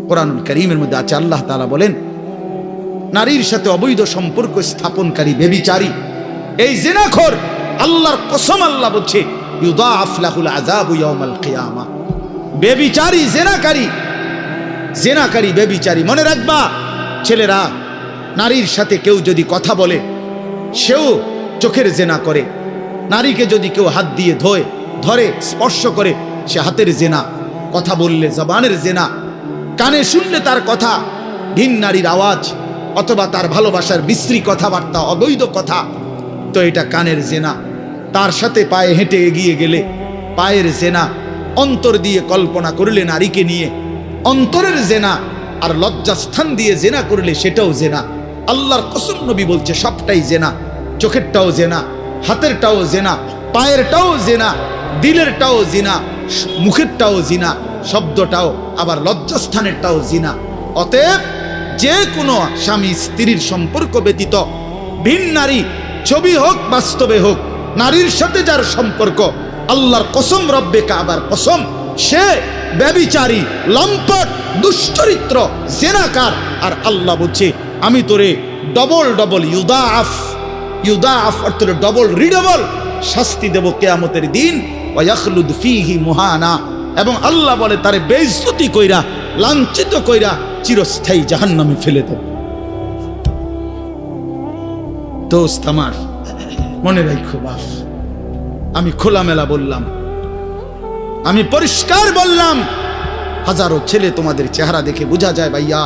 কোরআনুল কারীমের মধ্যে আছে, আল্লাহ তাআলা বলেন, নারীর সাথে অবৈধ সম্পর্ক স্থাপনকারী ব্যভিচারী, এই জিনাখোর, আল্লাহর কসম আল্লাহ বলছে, ইউদাআফ লাহুল আযাবু ইয়াউমাল কিয়ামা। ব্যভিচারী, জেনাকারী ব্যভিচারী। মনে রাখবা ছেলেরা, নারীর সাথে কেউ যদি কথা বলে সেও চোখের জেনা করে। নারীকে যদি কেউ হাত দিয়ে ধরে স্পর্শ করে সে হাতের জেনা, কথা বললে জবানের জেনা, কানে শুনলে তার কথা ভিন নারীর আওয়াজ অথবা তার ভালোবাসার বিশ্রী কথাবার্তা, অবৈধ কথা, তো এটা কানের জেনা। তার সাথে পায়ে হেঁটে এগিয়ে গেলে পায়ের জেনা। অন্তর দিয়ে কল্পনা করলে নারীকে নিয়ে, অন্তরের জেনা। আর লজ্জাস্থান দিয়ে জেনা করলে সেটাও জেনা। আল্লাহর কসম নবী বলছে সবটাই জেনা। চোখেরটাও জেনা, হাতেরটাও জেনা, পায়েরটাও জেনা, দিলেরটাও জিনা, মুখেরটাও জিনা, শব্দটাও, আবার লজ্জাস্থানেরটাও জিনা। অতএব যে কোনো স্বামী স্ত্রীর সম্পর্ক ব্যতীত ভিন নারী, ছবি হোক বাস্তবে হোক, নারীর সাথে যার সম্পর্ক, আল্লাহর কসম, রব্বে কাবার কসম, সে ব্যভিচারী, লম্পট, দুশ্চরিত্র, জেনাকার। আর আল্লাহ বলছে আমি তোরে ডবল ইউদাআফ অর্থ ডবল রিডবল শাস্তি দেব কিয়ামতের দিন। ওয়া ইয়াখলুদ ফীহি মুহানা, এবং আল্লাহ বলে তারে বেইজ্জতি কইরা, লাঞ্ছিত কইরা চিরস্থায়ী জাহান্নামে ফেলে দেব। দোস্ত আমার, মনে রাখো বাপ, আমি খোলামেলা বললাম, আমি পরিষ্কার বললাম। হাজারো ছেলে তোমাদের চেহারা দেখে বোঝা যায় ভাইয়া,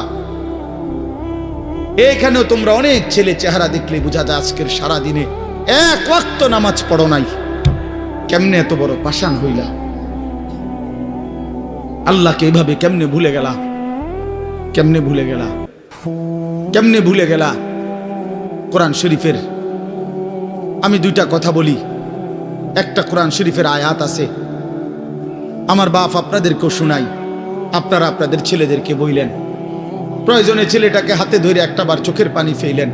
এখানেও তোমরা অনেক ছেলে চেহারা দেখলে বোঝা যায় আজকের সারা দিনে এক ওয়াক্ত নামাজ পড়ো নাই। কেমনে এত বড় পাষাণ হইলা? আল্লাহকে এইভাবে কেমনে ভুলে গেলা? কেমনে ভুলে গেলা? কোরআন শরীফের আমি দুইটা কথা বলি। একটা কোরআন শরীফের আয়াত আছে, আমার বাপ আপনাদেরকেও শুনাই, আপনারা আপনাদের ছেলেদেরকে বইলেন। প্রয়োজনে ছেলেটাকে হাতে ধরে একটাবার চোখের পানি ফেলেন,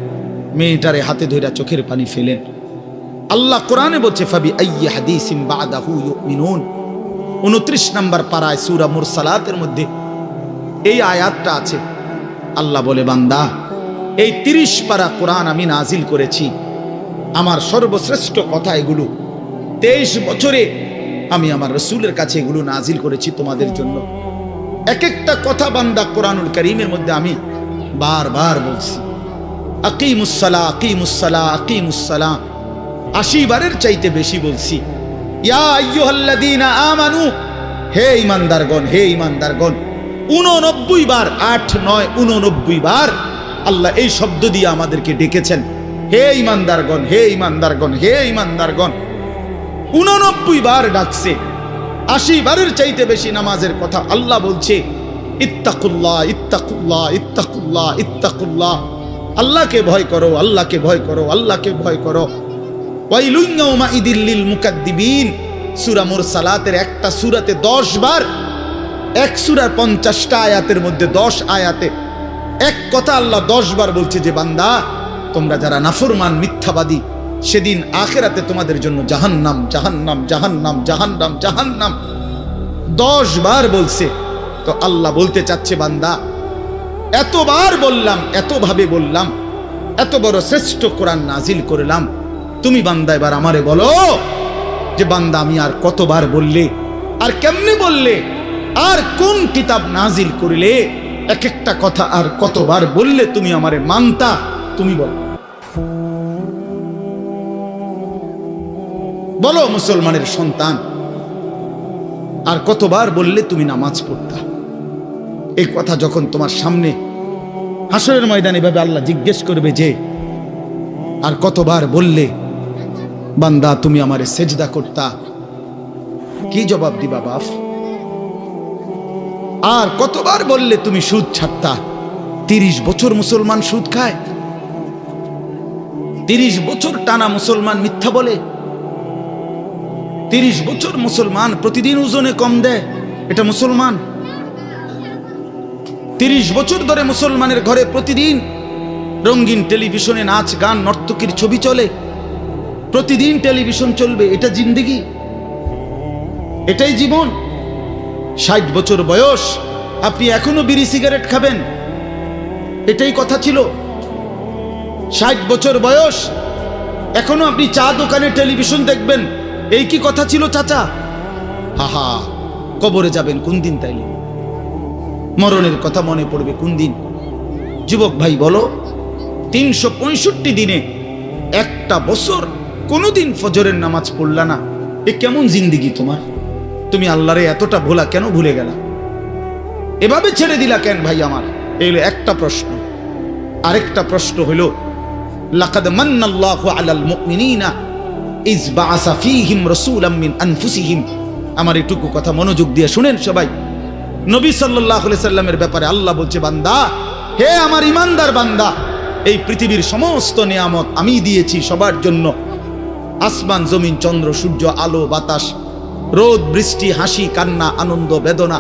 মেয়েটারে হাতে ধরে চোখের পানি ফেলেন। আল্লাহ কোরআনে বলছে ফাবি আইয়ি হাদিসিম বাদাহু ইউমিনুন, 29 নম্বর পারায় সূরা মুরসালাতের মধ্যে এই আয়াতটা আছে। আল্লাহ বলে, বান্দা, এই 30 পারা কোরআন আমি নাজিল করেছি, আমার সর্বশ্রেষ্ঠ কথা এগুলো। 23 বছরে আমি আমার রাসূলের কাছে এগুলো নাজিল করেছি তোমাদের জন্য। এক একটা কথা বান্দা কোরআনুল কারীমের মধ্যে আমি বারবার বলছি, আকিমুস-সালাহ, আকিমুস-সালাহ, আকিমুস-সালাহ, 80 বারের চাইতে বেশি বলছি। ইয়া আইয়ুহাল্লাযীনা আমানু, হে ঈমানদারগণ, হে ঈমানদারগণ, 89 বার, 8, 9, 89 বার আল্লাহ এই শব্দ দিয়ে আমাদেরকে ডেকেছেন, হে ঈমানদারগণ, হে ঈমানদারগণ, হে ঈমানদারগণ। 89 বার ডাকছে। 80 বারের চাইতে বেশি নামাজের কথা আল্লাহ বলছে, ইত্তাকুল্লাহ, ইত্তাকুল্লাহ, ইত্তাকুল্লাহ, ইত্তাকুল্লাহ, আল্লাহকে ভয় করো, আল্লাহকে ভয় করো, আল্লাহকে ভয় করো। ওয়াইলুন ইয়াউমাইদিল লিল মুকাদ্দিবিন, সূরা মুরসালাতের একটা সূরাতে 10 বার, এক সূরার 50টা আয়াতের মধ্যে 10 আয়াতে এক কথা আল্লাহ 10 বার বলছে যে বান্দা, তোমরা যারা নাফরমান, মিথ্যাবাদী, সেদিন আখিরাতে তোমাদের জন্য জাহান্নাম, জাহান্নাম, জাহান্নাম, জাহান্নাম, জাহান্নাম 10 বার বলছে। তো আল্লাহ বলতে চাচ্ছে, বান্দা, এতবার বললাম, এতভাবে বললাম, এত বড় শ্রেষ্ঠ কোরআন নাজিল করলাম, তুমি বান্দা এবার আমারে বলো যে বান্দা আমি আর কতবার বললে, আর কেমনে বললে, আর কোন কিতাব নাজিল করলে, এক একটা কথা আর কতবার বললে তুমি আমারে মানতা, তুমি বলো। বলো মুসলমানের সন্তান, আর কতবার বললে তুমি নামাজ পড়তা? এই কথা যখন তোমার সামনে হাসরের ময়দানে ভাবে আল্লাহ জিজ্ঞেস করবে যে আর কতবার বললে বান্দা তুমি আমারে সেজদা করতা, কি জবাব দিবা বাপ? আর কতবার বললে তুমি সুদ ছাড়তা? 30 বছর মুসলমান সুদ খায়, 30 বছর টানা মুসলমান মিথ্যা বলে, 30 বছর মুসলমান প্রতিদিন ওজনে কম দেয়, এটা মুসলমান? 30 বছর ধরে মুসলমানের ঘরে প্রতিদিন রঙিন টেলিভিশনে নাচ গান নর্তকীর ছবি চলে, প্রতিদিন টেলিভিশন চলবে, এটা জিন্দেগি? এটাই জীবন? 60 বছর বয়স আপনি এখনো বিড়ি সিগারেট খাবেন? এটাই কথা ছিল। 60 বছর বয়স, এখনো আপনি চা দোকানে টেলিভিশন দেখবেন, এই কি কথা ছিল চাচা? হাহা, কবরে যাবেন কোন দিন? তাইলে মরণের কথা মনে পড়বে কোন দিন? যুবক ভাই বলো, 365 দিনে একটা বছর কোনোদিন ফজরের নামাজ পড়লা না, এ কেমন জিন্দিগি তোমার? তুমি আল্লাহরে এতটা ভোলা কেন ভুলে গেলা? এভাবে ছেড়ে দিলা কেন ভাই আমার? এই হলো একটা প্রশ্ন। আরেকটা প্রশ্ন হলো, লাকাদ মান্নাল্লাহু আলাল মুমিনিনা ইজ বাআসা ফীহিম রাসূলাম মিন আনফুসিহিম। আমার এটুকু কথা মনোযোগ দিয়ে শুনেন সবাই। নবী সাল্লাল্লাহু আলাইহি সাল্লামের ব্যাপারে আল্লাহ বলছে, বান্দা, হে আমার ইমানদার বান্দা, এই পৃথিবীর সমস্ত নিয়ামত আমি দিয়েছি সবার জন্য। আসমান, জমিন, চন্দ্র, সূর্য, আলো, বাতাস, রোদ, বৃষ্টি, হাসি, কান্না, আনন্দ, বেদনা,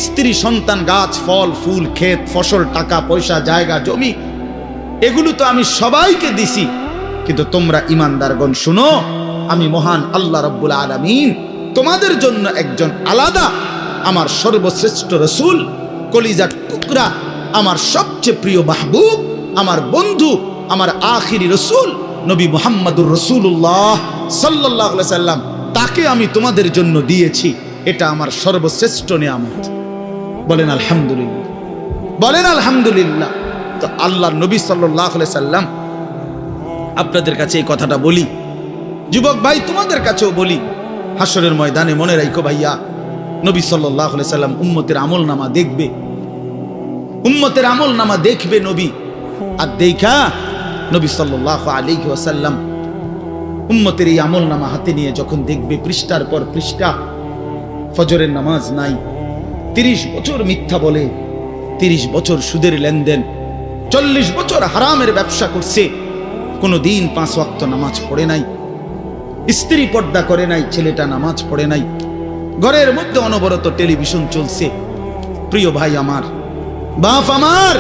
স্ত্রী, সন্তান, গাছ, ফল, ফুল, ক্ষেত, ফসল, টাকা পয়সা, জায়গা, জমি, এগুলো তো আমি সবাইকে দিছি। কিন্তু তোমরা ইমানদারগণ শুনো, আমি মহান আল্লাহ রাব্বুল আলামিন তোমাদের জন্য একজন আলাদা আমার সর্বশ্রেষ্ঠ রাসূল, কলিজার টুকরা, আমার সবচেয়ে প্রিয় মাহবুব, আমার বন্ধু, আমার আখিরি রাসূল নবী মুহাম্মদুর রাসূলুল্লাহ সাল্লাল্লাহু আলাইহি সাল্লাম, তাকে আমি তোমাদের জন্য দিয়েছি। এটা আমার সর্বশ্রেষ্ঠ নিয়ামত। বলেন আলহামদুলিল্লাহ, বলেন আলহামদুলিল্লাহ। তো আল্লাহর নবী সাল্লাল্লাহু আলাইহি সাল্লাম, আপনাদের কাছে এই কথাটা বলি, যুবক ভাই তোমাদের কাছেও বলি, হাসরের ময়দানে মনে রাখো ভাইয়া, নবী সাল্লাল্লাহু আলাইহি সাল্লাম উম্মতের আমলনামা দেখবে, উম্মতের আমলনামা দেখবে নবী। আর দেখা নবী সাল্লাল্লাহু আলাইহি ওয়াসাল্লাম উম্মতের এই আমলনামা হাতে নিয়ে যখন দেখবে, পৃষ্ঠার পর পৃষ্ঠা, ফজরের নামাজ নাই, 30 বছর মিথ্যা বলে, 30 বছর সুদের লেনদেন, 40 বছর হারামের ব্যবসা করছে, কোনোদিন 5 ওয়াক্ত নামাজ পড়ে নাই, স্ত্রী পর্দা করে নাই, ছেলেটা নামাজ পড়ে নাই, ঘরের মধ্যে অনবরত টেলিভিশন চলছে। প্রিয় ভাই আমার, বাপ আমার,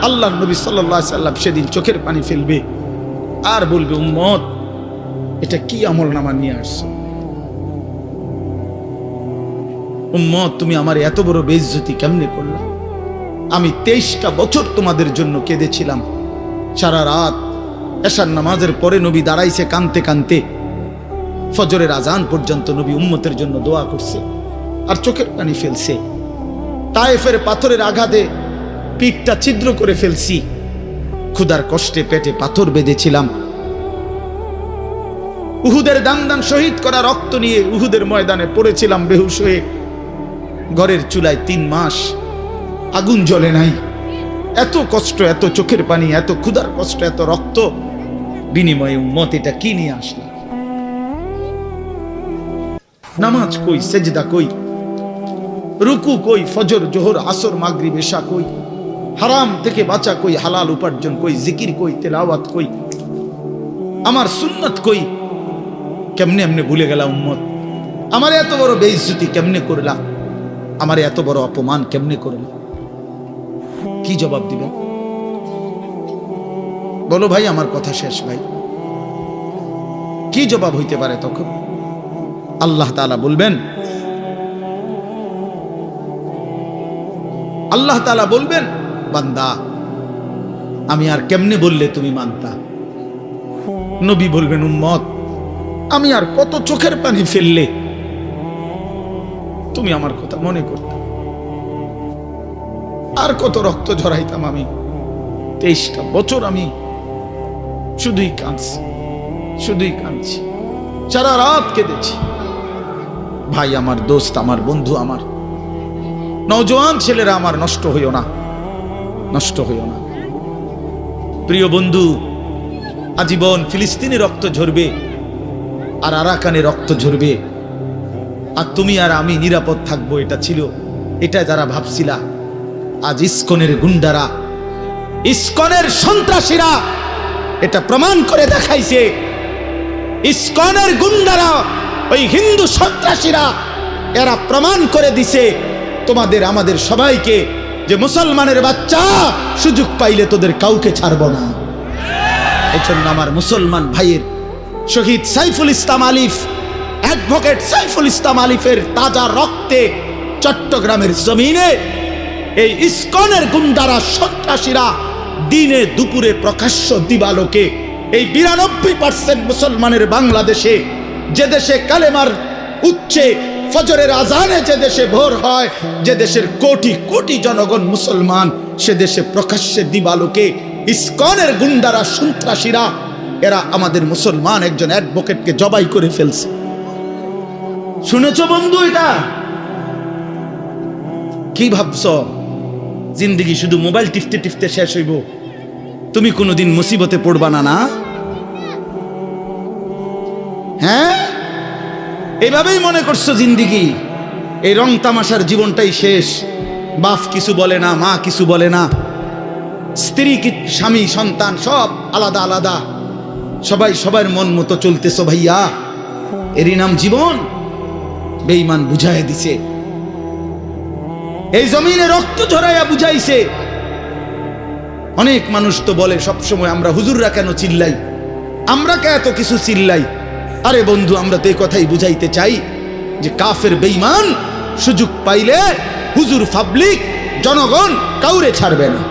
আল্লাহর নবী সাল্লাল্লাহু আলাইহি সাল্লাম সেদিন চোখের পানি ফেলবে আর বলবে, উম্মত, এটা কি আমলনামা নিয়ে আসছো? উম্মত, তুমি আমার এত বড় বেইজ্জতি কেমনে করলা? আমি 23টা বছর তোমাদের জন্য কেঁদেছিলাম। সারা রাত এশার নামাজের পরে নবী দাঁড়াইছে কানতে কানতে, ফজরের আজান পর্যন্ত নবী উম্মতের জন্য দোয়া করছে আর চোখের পানি ফেলছে। তায়েফের পাথরের আঘাতে পিঠটা ছিদ্র করে ফেলছি, ক্ষুধার কষ্টে পেটে পাথর বেঁধেছিলাম। উহুদের দান দান শহীদ করা রক্ত নিয়ে উহুদের ময়দানে পড়েছিলাম বেহুশ হয়ে। ঘরের চুলায় 3 মাস আগুন জ্বলে নাই। এত কষ্ট, এত চোখের পানি, এত ক্ষুধার কষ্ট, এত রক্ত, বিনিময়ে উম্মত এটা কি নিয়ে আসলো? নামাজ কই, সেজদা কই, রুকু কই, ফজর, জোহর, আসর, মাগরিব, এশা কই, হারাম থেকে বাঁচা কই, হালাল উপার্জন কই, জিকির কই, তেলাওয়াত কই, আমার সুন্নাত কই? কেমনে এমনে ভুলে গেলা উম্মত? আমার এত বড় বেইজ্জতি কেমনে করলা? আমার এত বড় অপমান কেমনে করলা? কি জবাব দিবেন বলো ভাই? আমার কথা শেষ ভাই। কি জবাব হইতে পারে তখন? আল্লাহ তাআলা বলবেন, আল্লাহ তাআলা বলবেন, বান্দা, আমি আর কেমনে বললে তুমি মানতা? নবী বলবেন, উম্মত, আমি আর কত চোখের পানি ফেললে তুমি আমার কথা মনে করতে? আর কত রক্ত ঝরাইতাম আমি? 23টা বছর আমি শুধুই কাঁদছি, শুধুই কাঁদছি, সারা রাত কেঁদেছি। ভাই আমার, দোস্ত আমার, বন্ধু আমার, নওজোয়ান ছেলেরা আমার, নষ্ট হইও না, নষ্ট হইও না। প্রিয় বন্ধু, আজীবন ফিলিস্তিনি রক্ত ঝরবে আর আরাকানে রক্ত ঝরবে, আর তুমি আর আমি নিরাপদ থাকবো, এটা ছিল, এটা যারা ভাবছিলা, আজ ইসকনের গুন্ডারা, ইসকনের সন্ত্রাসীরা এটা প্রমাণ করে দেখাইছে। ইসকনের গুন্ডারা, ওই হিন্দু সন্ত্রাসীরা, এরা প্রমাণ করে দিছে তোমাদের আমাদের সবাইকে যে মুসলমানের বাচ্চা, সুযোগ পাইলে তোদের কাউকে ছাড়বো না। এই জন্য আমার মুসলমান ভাইয়ের, শহীদ সাইফুল ইসলাম আলিফ, অ্যাডভোকেট সাইফুল ইসলাম আলিফের তাজা রক্তে চট্টগ্রামের জমিনে এই ইসকনের গুন্ডারা সন্ত্রাসীরা দিনে দুপুরে প্রকাশ্য দিবালোকে এই 92% মুসলমানের বাংলাদেশে, যে দেশে কালেমার উচ্চে ফজরের আজানে যে দেশে ভোর হয়, যে দেশের কোটি কোটি জনগণ মুসলমান, সে দেশে প্রকাশ্যে দিবালোকে ইসকনের গুন্ডারা সন্ত্রাসীরা এরা আমাদের মুসলমান একজন অ্যাডভোকেটকে জবাই করে ফেলছে। শুনেছো বন্ধু? এটা কি ভাবছ? জিন্দেগি শুধু মোবাইল টিপতে টিপতে শেষ হইব? তুমি কোনোদিন মুসিবতে পড়বা না? না, হ্যাঁ, এইভাবেই মনে করছো জিন্দেগি, এই রং তামাশার জীবনটাই শেষ। বাপ কিছু বলে না, মা কিছু বলে না, স্ত্রী কি, স্বামী, সন্তান সব আলাদা আলাদা, সবাই সবার মন মতো চলতেছো। ভাইয়া, এরই নাম জীবন? বেঈমান বুঝাই দিছে, এই জমিনে রক্ত ঝরাইয়া বুঝাইছে। অনেক মানুষ তো বলে সবসময়, আমরা হুজুররা কেন চিল্লাই, আমরা কে এত কিছু চিল্লাই? আরে বন্ধু, আমরা তো এই কথাই বুঝাইতে চাই যে কাফের বেঈমান সুযোগ পাইলে হুজুর, পাবলিক, জনগণ কাউরে ছাড়বে না।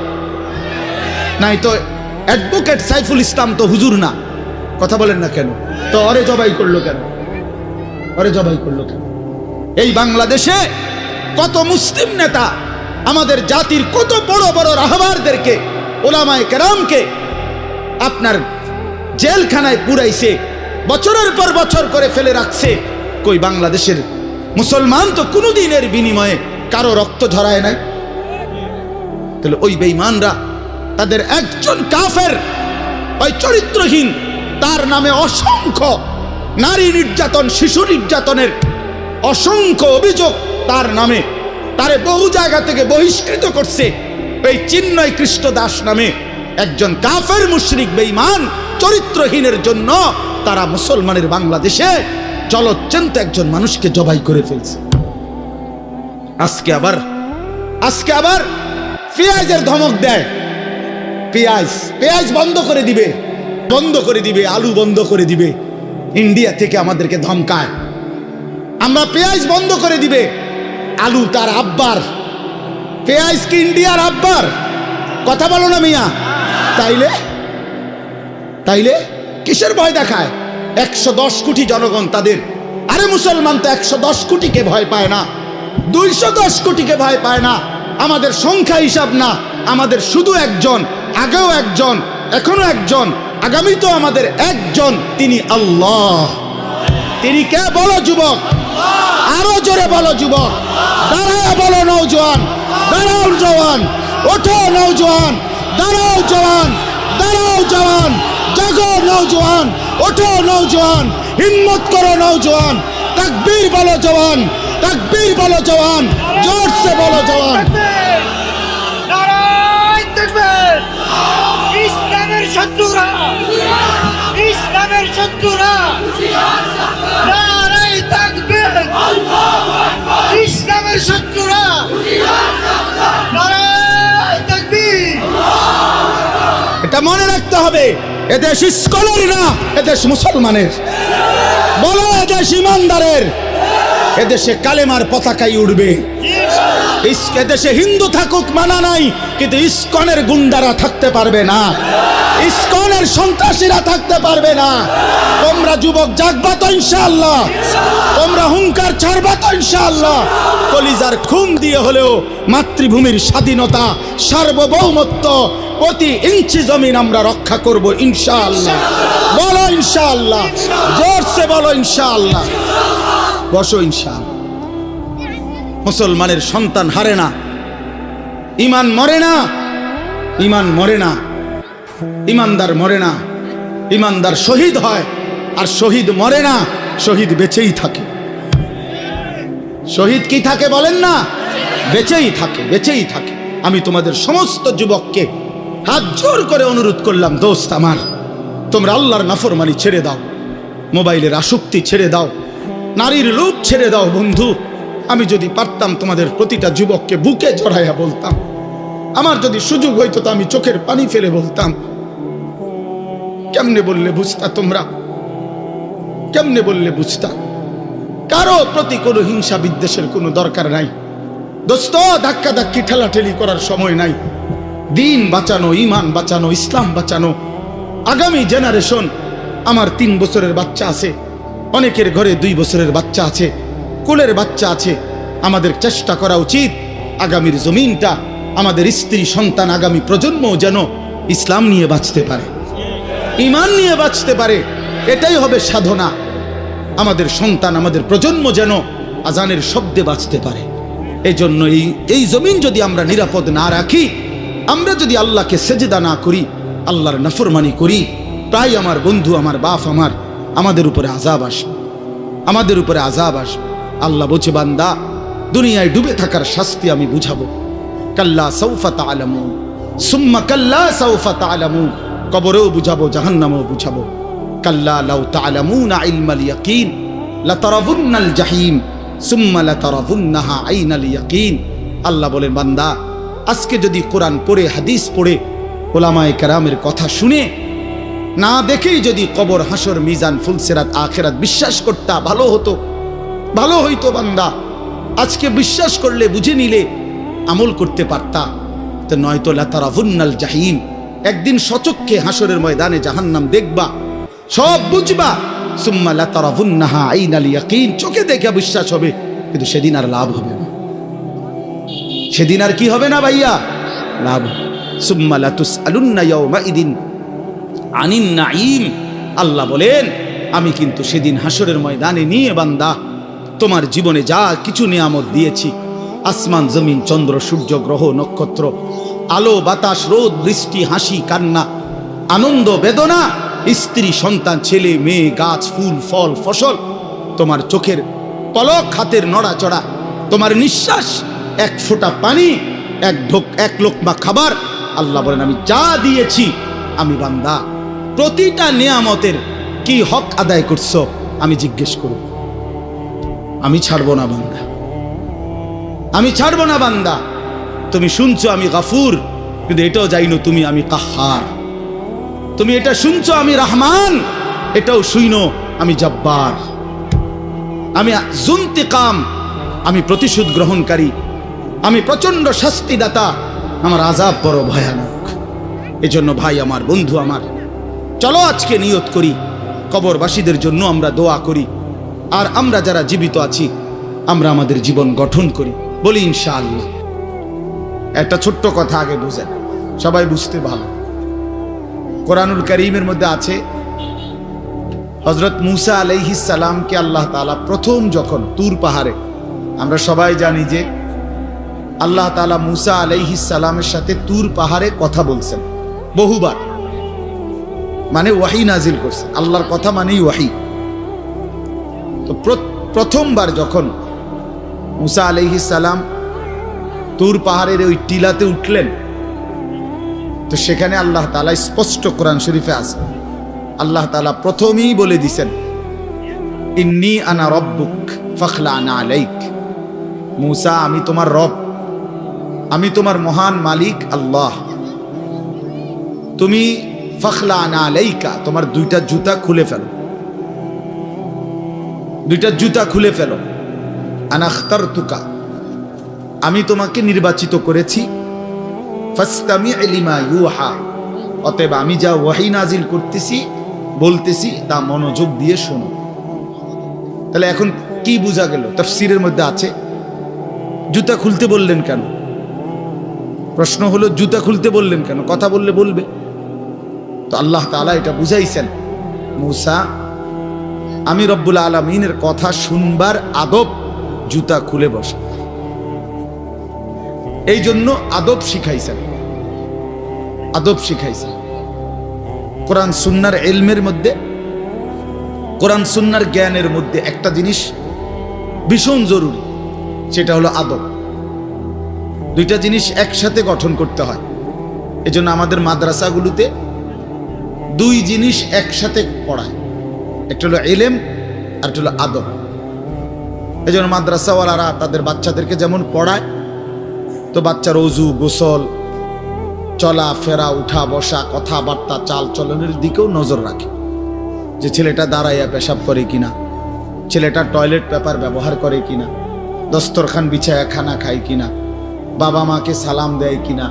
নাই তো অ্যাডভোকেট সাইফুল ইসলাম তো হুজুর না, কথা বলেন না কেন? তো ওরে জবাই করলো কেন? ওরে জবাই করলো কেন? এই বাংলাদেশে কত মুসলিম নেতা আমাদের জাতির কত বড় বড় রাহবারদেরকে, ওলামায়ে কেরামকে আপনার জেলখানায় পুরাইছে, বছরের পর বছর করে ফেলে রাখছে। কই বাংলাদেশের মুসলমান তো কোনোদিনের বিনিময়ে কারো রক্ত ঝরায় নাই। তাহলে ওই বেঈমানরা তাদের একজন কাফের, ওই চরিত্রহীন, তার নামে অসংখ্য নারী নির্যাতন, শিশু নির্যাতনের অসংখ্য অভিযোগ তার নামে, তারে বহু জায়গা থেকে বহিষ্কৃত করছে। এই চিন্ময় কৃষ্ণ দাস নামে একজন কাফের মুশরিক বেঈমান চরিত্রহীনের জন্য তারা মুসলমানের বাংলাদেশে জলজ্যান্ত একজন মানুষকে জবাই করে ফেলছে। আজকে আবার পেঁয়াজের ধমক দেয়, পেঁয়াজ বন্ধ করে দিবে, আলু বন্ধ করে দিবে। ইন্ডিয়া থেকে আমাদেরকে ধমকায়, আমরা পেঁয়াজ বন্ধ করে দিবে। আলু তার আব্বার, পেঁয়াজ কি ইন্ডিয়ার আব্বার? কথা বলো না মিয়া। তাইলে কিসের ভয় দেখায়? 110 কোটি জনগণ তাদের। আরে মুসলমান তো 110 কোটিকে ভয় পায় না, 210 কোটিকে ভয় পায় না। আমাদের সংখ্যা হিসাব না, আমাদের শুধু একজন, আগেও একজন, এখনো একজন, আগামী তো আমাদের একজন, তিনি আল্লাহ। তিনি কে? বলো যুবক, আরো জোরে বলো যুবক, দাঁড়ায় বলো নওজোয়ান, দাঁড়াও জওয়ান, ওঠো নওজোয়ান, দাঁড়াও জওয়ান, দাঁড়াও জওয়ান, জাগো নওজোয়ান, ওঠো নওজোয়ান, হিম্মত করো নওজোয়ান, তাকবীর বলো জওয়ান, তাকবীর বলো জওয়ান, জোরসে বলো জওয়ান। নারায়ে তাকবীর! ইসলামের শত্রুরা, ইসলামের শত্রুরা, নারায়ে তাকবীর! ইসলামের শত্রুরা, নারায়ে তাকবীর! এটা মনে রাখতে হবে, এদেশ ইসকলের না, এদেশ মুসলমানের। বলো এদেশ ইমানদারের, এদেশে কালেমার পতাকাই উড়বে। এদেশে হিন্দু থাকুক মানা নাই, কিন্তু ইসকনের গুন্ডারা থাকতে পারবে না, ইসকনের সন্ত্রাসীরা থাকতে পারবে না। তোমরা যুবক জাগবা তো ইনশাআল্লাহ, তোমরা হুঙ্কার ছাড়বা তো ইনশাআল্লাহ। কলিজার খুন দিয়ে হলেও মাতৃভূমির স্বাধীনতা, সার্বভৌমত্ব, প্রতি ইঞ্চি জমিন আমরা রক্ষা করব ইনশাআল্লাহ। বলো ইনশাআল্লাহ, জোরসে বলো ইনশাআল্লাহ। বসো ইনশাআল্লাহ। মুসলমানের সন্তান হারে না, ইমান মরে না, ইমান মরে না, ইমানদার মরে না, ইমানদার শহীদ হয়, আর শহীদ মরে না, শহীদ বেঁচেই থাকে। শহীদ কি থাকে বলেন না? বেঁচেই থাকে, বেঁচেই থাকে। আমি তোমাদের সমস্ত যুবককে হাত জোর করে অনুরোধ করলাম, দোস্ত আমার, তোমরা আল্লাহর নাফরমানি ছেড়ে দাও, মোবাইলের আসক্তি ছেড়ে দাও, নারীর লোভ ছেড়ে দাও। বন্ধু, আমি যদি পারতাম তোমাদের প্রতিটা যুবককে বুকে জড়াইয়া বলতাম, আমার যদি সুযোগ হইতো তো আমি চোখের পানি ফেলে বলতাম, কেমনে বললে বুঝতা তোমরা? কেমনে বললে বুঝতা? কারো প্রতি কোনো হিংসা বিদ্বেষের কোনো দরকার নাই। দোস্ত, ধাক্কা ধাক্কি ঠেলাঠেলি করার সময় নাই। দিন বাঁচানো, ইমান বাঁচানো, ইসলাম বাঁচানো। আগামী জেনারেশন, আমার 3 বছরের বাচ্চা আছে, অনেকের ঘরে 2 বছরের বাচ্চা আছে, কোলের বাচ্চা আছে। আমাদের চেষ্টা করা উচিত আগামীর জমিনটা, আমাদের স্ত্রী সন্তান, আগামী প্রজন্ম যেন ইসলাম নিয়ে বাঁচতে পারে, ইমান নিয়ে বাঁচতে পারে। এটাই হবে সাধনা। আমাদের সন্তান, আমাদের প্রজন্ম যেন আজানের শব্দে বাঁচতে পারে। এই জন্য এই জমিন যদি আমরা নিরাপদ না রাখি, আমরা যদি আল্লাহকে সেজদা না করি, আল্লাহর নাফরমানি করি, প্রায় আমার বন্ধু, আমার বাপ, আমাদের উপরে আযাব আসবে, আমাদের উপরে আযাব আসবে। আল্লাহ বলছে, বান্দা, দুনিয়ায় ডুবে থাকার শাস্তি আমি বুঝাবো। কাল্লা সাউফা তা'লামুন সুম্মা কাল্লা সাউফা তা'লামুন, কবরেও বুঝাবো, জাহান্নামেও বুঝাবো। কাল্লা লাউ তা'লামুনা ইলমাল ইয়াকিন লাতারাবুন্নাল জাহিম সুম্মা লাতারাবুন্নাহা আইনাল ইয়াকিন। আল্লাহ বলেন, বান্দা, আজকে যদি কোরআন পড়ে, হাদিস পড়ে, ওলামায়ে কেরামের কথা শুনে, না দেখেই যদি কবর, হাসর, মিজান, ফুলসিরাত, আখিরাত বিশ্বাস করতা, ভালো হতো, ভালো হইতো। বান্দা, আজকে বিশ্বাস করলে, বুঝে নিলে, আমল করতে পারতা। তো নয়তো লাতারাবুন্নাল জাহিম, একদিন সচক্ষে হাসরের ময়দানে জাহান্নাম দেখবা, সব বুঝবা। সুম্মা লাতারাবুন্নাহা আইনাল ইয়াকিন, চোখে দেখে বিশ্বাস হবে, কিন্তু সেদিন আর লাভ হবে না। সেদিন আর কি হবে না ভাইয়া? লাভ। সুম্মা লাতুসআলুন্না ইয়াওমাইদিন আনিন নাঈম। আল্লাহ বলেন, আমি কিন্তু সেদিন হাসরের ময়দানে নিয়ে বান্দা তোমার জীবনে যা কিছু নিয়ামত দিয়েছি, আসমান, জমিন, চন্দ্র, সূর্য, গ্রহ, নক্ষত্র, আলো, বাতাস, রোদ, বৃষ্টি, হাসি, কান্না, আনন্দ, বেদনা, স্ত্রী, সন্তান, ছেলে, মেয়ে, গাছ, ফুল, ফল, ফসল, তোমার চোখের পলক, হাতের নড়াচড়া, তোমার নিঃশ্বাস, এক ফোঁটা পানি, এক লোকমা খাবার, আল্লাহ বলেন, আমি যা দিয়েছি, আমি বান্দা প্রতিটা নিয়ামতের কি হক আদায় করছো আমি জিজ্ঞেস করব। আমি ছাড়বো না বান্দা, আমি ছাড়বো না বান্দা। তুমি শুনছো আমি গাফুর, কিন্তু এটাও জানো তুমি আমি কাহ্হার। তুমি এটা শুনছো আমি রহমান, এটাও শুইনো আমি জব্বার। আমি যুন্তিকাম, আমি প্রতিশোধ গ্রহণকারী, আমি প্রচন্ড শাস্তিদাতা, আমার আযাব বড় ভয়ানক। এজন্য ভাই আমার, বন্ধু আমার, চলো আজকে নিয়ত করি, কবরবাসীদের জন্য আমরা দোয়া করি, আর আমরা যারা জীবিত আছি আমরা আমাদের জীবন গঠন করি, বলি ইনশাআল্লাহ। একটা ছোট্ট কথা আগে বুঝেন, সবাই বুঝতে ভালো। কোরআনুল কারীমের মধ্যে আছে, হযরত মূসা আলাইহিস সালামকে আল্লাহ তাআলা প্রথম যখন তুর পাহাড়ে, আমরা সবাই জানি যে আল্লাহ তাআলা মূসা আলাইহিস সালামের সাথে তুর পাহাড়ে কথা বলছেন বহুবার, মানে ওয়াহি নাজিল করছেন। আল্লাহর কথা মানেই ওয়াহি। তো প্রথমবার যখন মূসা আলাইহিস সালাম তুর পাহাড়ের ওই টিলাতে উঠলেন, তো সেখানে আল্লাহ তাআলা স্পষ্ট কোরআন শরীফে আছে, আল্লাহ তাআলা প্রথমেই বলে দিছেন, ইন্নী আনা রব্বুক ফাখলা'না আলাইক। মূসা, আমি তোমার রব, আমি তোমার মহান মালিক আল্লাহ। তুমি ফাখলা'না আলাইকা, তোমার 2টা জুতা খুলে ফেলো, 2টা জুতা খুলে ফেলো। আনা আখতারতুকা, আমি তোমাকে নির্বাচিত করেছি। ফাসতামি' লিমা ইউহা, অতএব আমি যা ওয়াহি নাজিল করতেছি, বলতেছি, তা মনোযোগ দিয়ে শোনো। তাহলে এখন কি বোঝা গেল? তাফসীরের মধ্যে আছে, জুতা খুলতে বললেন কেন? প্রশ্ন হলো, জুতা খুলতে বললেন কেন? কথা বললে বলবে। তো আল্লাহ তাআলা এটা বুঝাইছেন, মূসা, আমি রব্বুল আলামিনের কথা শুনবার আদব জুতা খুলে বসা, এই জন্য আদব শিখাইছেন, আদব শিখাইছেন। কোরআন সুন্নাহর ইলমের মধ্যে, কোরআন সুন্নাহর জ্ঞানের মধ্যে একটা জিনিস ভীষণ জরুরি, সেটা হলো আদব। 2টা জিনিস একসাথে গঠন করতে হয়। এজন্য আমাদের মাদ্রাসাগুলোতে 2 জিনিস একসাথে পড়ায়, একটা হলো ইলম আর একটা হলো আদব। এজন্য মাদ্রাসাওয়ালারা তাদের বাচ্চাদেরকে যেমন পড়ায়, তো বাচ্চার ওযু, গোসল, চলা ফেরা, উঠা বসা, কথাবার্তা, চাল চলনের দিকেও নজর রাখে, যে ছেলেটা দাঁড়াইয়া পেশাব করে কিনা, ছেলেটা টয়লেট পেপার ব্যবহার করে কিনা, দস্তরখান বিছায়া খানা খায় কিনা, বাবা মাকে সালাম দেয় কিনা,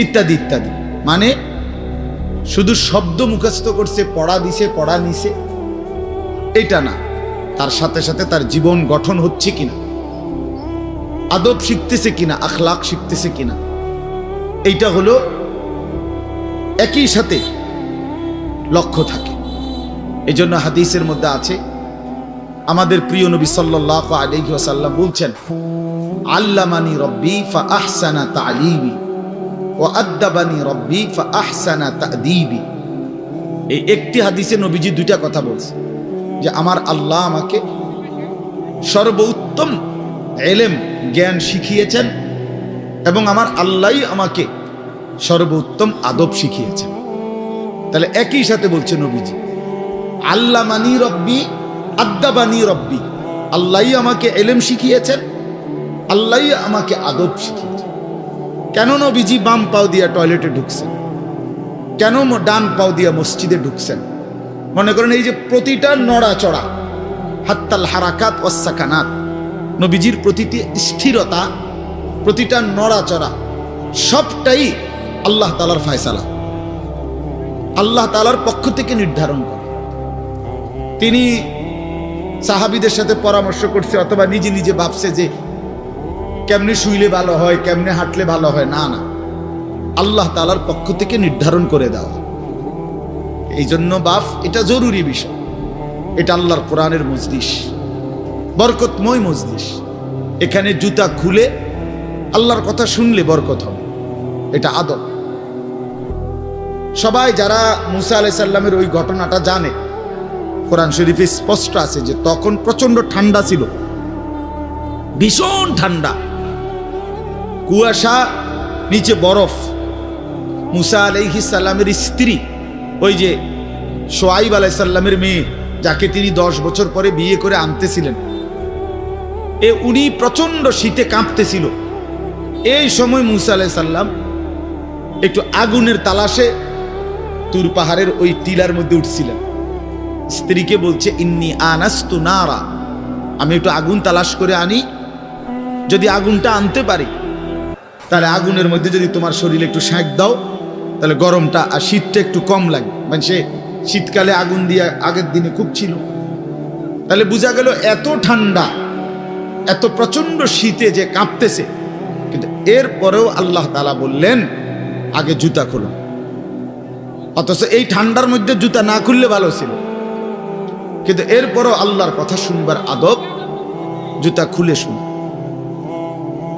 ইত্যাদি ইত্যাদি। মানে শুধু শব্দ মুখস্থ করছে, পড়া দিছে, পড়া নিছে, এটা না, তার সাথে সাথে তার জীবন গঠন হচ্ছে কিনা, আদব শিখতেছে কিনা, আখলাক শিখতেছে কিনা, এইটা হলো একই সাথে লক্ষ্য থাকে। এই জন্য হাদিসের মধ্যে আছে, আমাদের প্রিয় নবী সাল্লাল্লাহু আলাইহি ওয়াসাল্লাম বলছেন, আল্লামানি রব্বি ফাআহসানা তা'লিমি ওয়া আদ্দাবানি রব্বি ফাআহসানা তা'দীবি। এই একটি হাদিসে নবীজি দুইটা কথা বলছে, যে আমার আল্লাহ আমাকে সর্বোত্তম ইলম জ্ঞান শিখিয়েছেন এবং আমার আল্লাহই আমাকে সর্বোত্তম আদব শিখিয়েছেন। তাহলে একই সাথে বলছে নবীজি, আল্লামানি রব্বি আদ্দাবানি রব্বি, আল্লাহই আমাকে ইলম শিখিয়েছেন, আল্লাহই আমাকে আদব শিখিয়েছেন। কেন নবীজি বাম পাও দিয়া টয়লেটে ঢুকছেন? কেন ডান পাও দিয়া মসজিদে ঢুকছেন? মনে করেন এই যে প্রতিটা নড়াচড়া, হাত্তাল হারাকাত ওয়াস সাকানাত, নবীজির প্রতিটি স্থিরতা, প্রতিটা নড়াচড়া সবটাই আল্লাহ তাআলার ফয়সালা, আল্লাহ তাআলার পক্ষ থেকে নির্ধারণ করে। তিনি সাহাবীদের সাথে পরামর্শ করছে অথবা নিজে নিজে ভাবছে যে কেমনে শুইলে ভালো হয়, কেমনে হাঁটলে ভালো হয়, না না, আল্লাহ তাআলার পক্ষ থেকে নির্ধারণ করে দেওয়া। এই জন্য বাপ, এটা জরুরি বিষয়। এটা আল্লাহর কোরআনের মজলিস, বরকতময় মজলিস। এখানে জুতা খুলে আল্লাহর কথা শুনলে বরকত হবে, এটা আদব। সবাই যারা মুসা আলাইহিস সালামের ওই ঘটনাটা জানে, কোরআন শরীফে স্পষ্ট আছে যে তখন প্রচন্ড ঠান্ডা ছিল, ভীষণ ঠান্ডা, কুয়াশা, নিচে বরফ। মুসা আলাইহিস সালামের স্ত্রী, ওই যে শোয়াইব আলাইহিস সালামের মেয়ে, যাকে তিনি 10 বছর পরে বিয়ে করে আনতেছিলেন, উনি প্রচন্ড শীতে কাঁপতেছিল। এই সময় মুসা আলাইহিস সালাম একটু আগুনের তালাশে তুর পাহাড়ের ওই টিলার মধ্যে উঠছিলেন। স্ত্রীকে বলছে, ইন্নী আনাস্তু নারা, আমি একটু আগুন তালাশ করে আনি, যদি আগুনটা আনতে পারি তাহলে আগুনের মধ্যে যদি তোমার শরীরে একটু সেঁক দাও তাহলে গরমটা আর শীতটা একটু কম লাগে। মানে সে শীতকালে আগুন দিয়ে আগের দিনে খুব ছিল, তাহলে বোঝা গেল এত ঠান্ডা, এত প্রচন্ড শীতে যে কাঁপতেছে। কিন্তু এরপরেও আল্লাহ তাআলা বললেন আগে জুতা খোলো। অথচ এই ঠান্ডার মধ্যে জুতা না খুললে ভালো ছিল, কিন্তু এরপরও আল্লাহর কথা শুনবার আদব, জুতা খুলে শুন।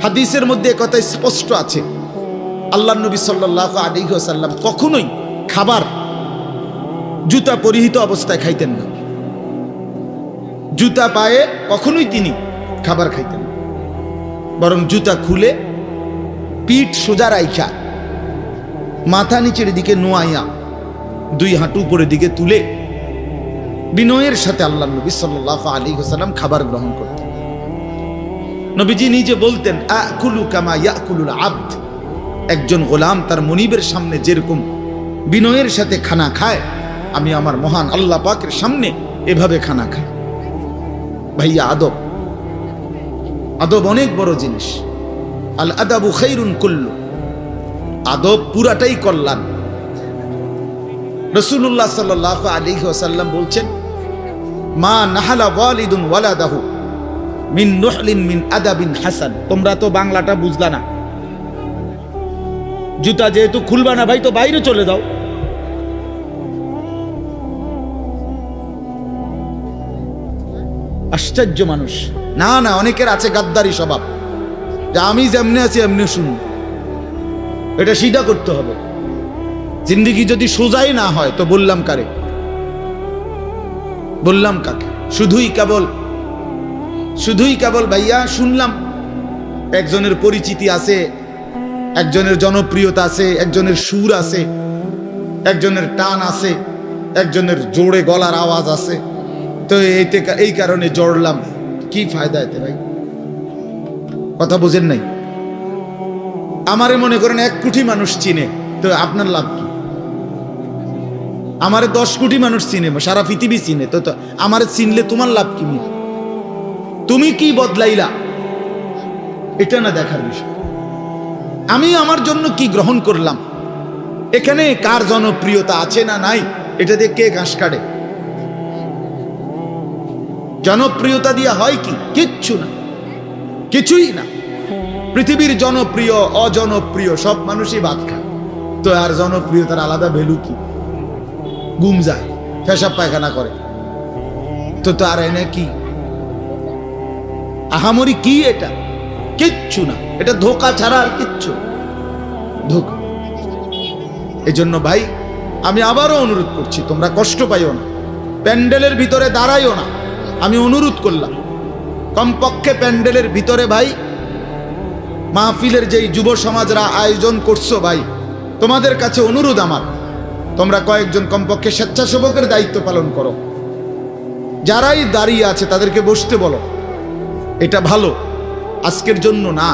হাদিসের মধ্যে কথা স্পষ্ট আছে, আল্লাহর নবী সাল্লাল্লাহু আলাইহি ওয়াসাল্লাম কখনোই খাবার জুতা পরিহিত অবস্থায় খাইতেন না। জুতা পায়ে কখনোই তিনি খাবার খাইতেন না, বরং জুতা খুলে পিঠ সোজা রাইখা, মাথা নিচের দিকে নোয়াইয়া, 2 হাঁটু উপরের দিকে তুলে বিনয়ের সাথে আল্লাহর নবী সাল্লাল্লাহু আলাইহি ওয়াসাল্লাম খাবার গ্রহণ করতেন। নবীজি নিজে বলতেন, আকুলু কামা ইয়াকুলুল আবদ, একজন গোলাম তার মনিবের সামনে যেরকম বিনয়ের সাথে খানা খায়, আমি আমার মহান আল্লাহ পাকের সামনে এভাবে খানা খাই। ভাইয়া, আদব, আদব অনেক বড় জিনিস। আল আদাবু খাইরুন কুল্লু, আদব পুরাটাই কল্যাণ। রাসূলুল্লাহ সাল্লাল্লাহু আলাইহি ওয়াসাল্লাম বলছেন, মা নাহালা ওয়ালিদুন ওয়ালাদাহু মিন নুহলিন মিন আদাবিন হাসান। তোমরা তো বাংলাটা বুঝলা না, জুতা যেহেতু খুলবা না ভাই, তো বাইরে চলে যাও। আশ্চর্য মানুষ। না না, অনেকের আছে গাদ্দারি স্বভাব, যে আমি যেমনি আছি এমনি শুন। এটা সিধা করতে হবে। জিন্দেগি যদি সোজাই না হয় তো বললাম কারে, বললাম কাকে? শুধুই কেবল ভাইয়া শুনলাম, একজনের পরিচিতি আছে, একজনের জনপ্রিয়তা আছে, একজনের সুর আছে, একজনের টান আছে, একজনের জোরে গলার আওয়াজ আছে, তো এই কারণে জড়লাম। কি ফায়দা এতে ভাই? কথা বোঝেন নাই? আমারে মনে করেন 1 কোটি মানুষ চিনে, তো আপনার লাভ কি? আমারে 10 কোটি মানুষ চিনে, সারা পৃথিবী চিনে, তো আমারে চিনলে তোমার লাভ কি? তুমি কি বদলাইলা? এটা না দেখার বিষয়। আমি আমার জন্য কি গ্রহণ করলাম, এখানে কার জনপ্রিয়তা আছে না নাই, এটা দিয়ে কে ঘাস কাটে? জনপ্রিয়তা দিয়া হয় কি? কিচ্ছু না, কিছুই না। পৃথিবীর জনপ্রিয় অজনপ্রিয় সব মানুষই ভাত খায়, তো আর জনপ্রিয়তার আলাদা ভ্যালু কি? ঘুম যায়, পেশাব পায়খানা করে, তো আর এনে কি আহামরি কি? এটা কিচ্ছু না, এটা ধোঁকা ছাড়া আর কিচ্ছু ধোঁকা। এজন্য ভাই আমি আবারও অনুরোধ করছি, তোমরা কষ্ট পাইও না, প্যান্ডেলের ভিতরে দাঁড়াইও না। আমি অনুরোধ করলাম কমপক্ষে প্যান্ডেলের ভিতরে ভাই মাহফিলের যেই যুব সমাজরা আয়োজন করছো ভাই, তোমাদের কাছে অনুরোধ আমার, তোমরা কয়েকজন কমপক্ষে স্বেচ্ছাসেবকের দায়িত্ব পালন করো। যারাই দাঁড়িয়ে আছে তাদেরকে বসতে বলো। এটা ভালো, আজকের জন্য না,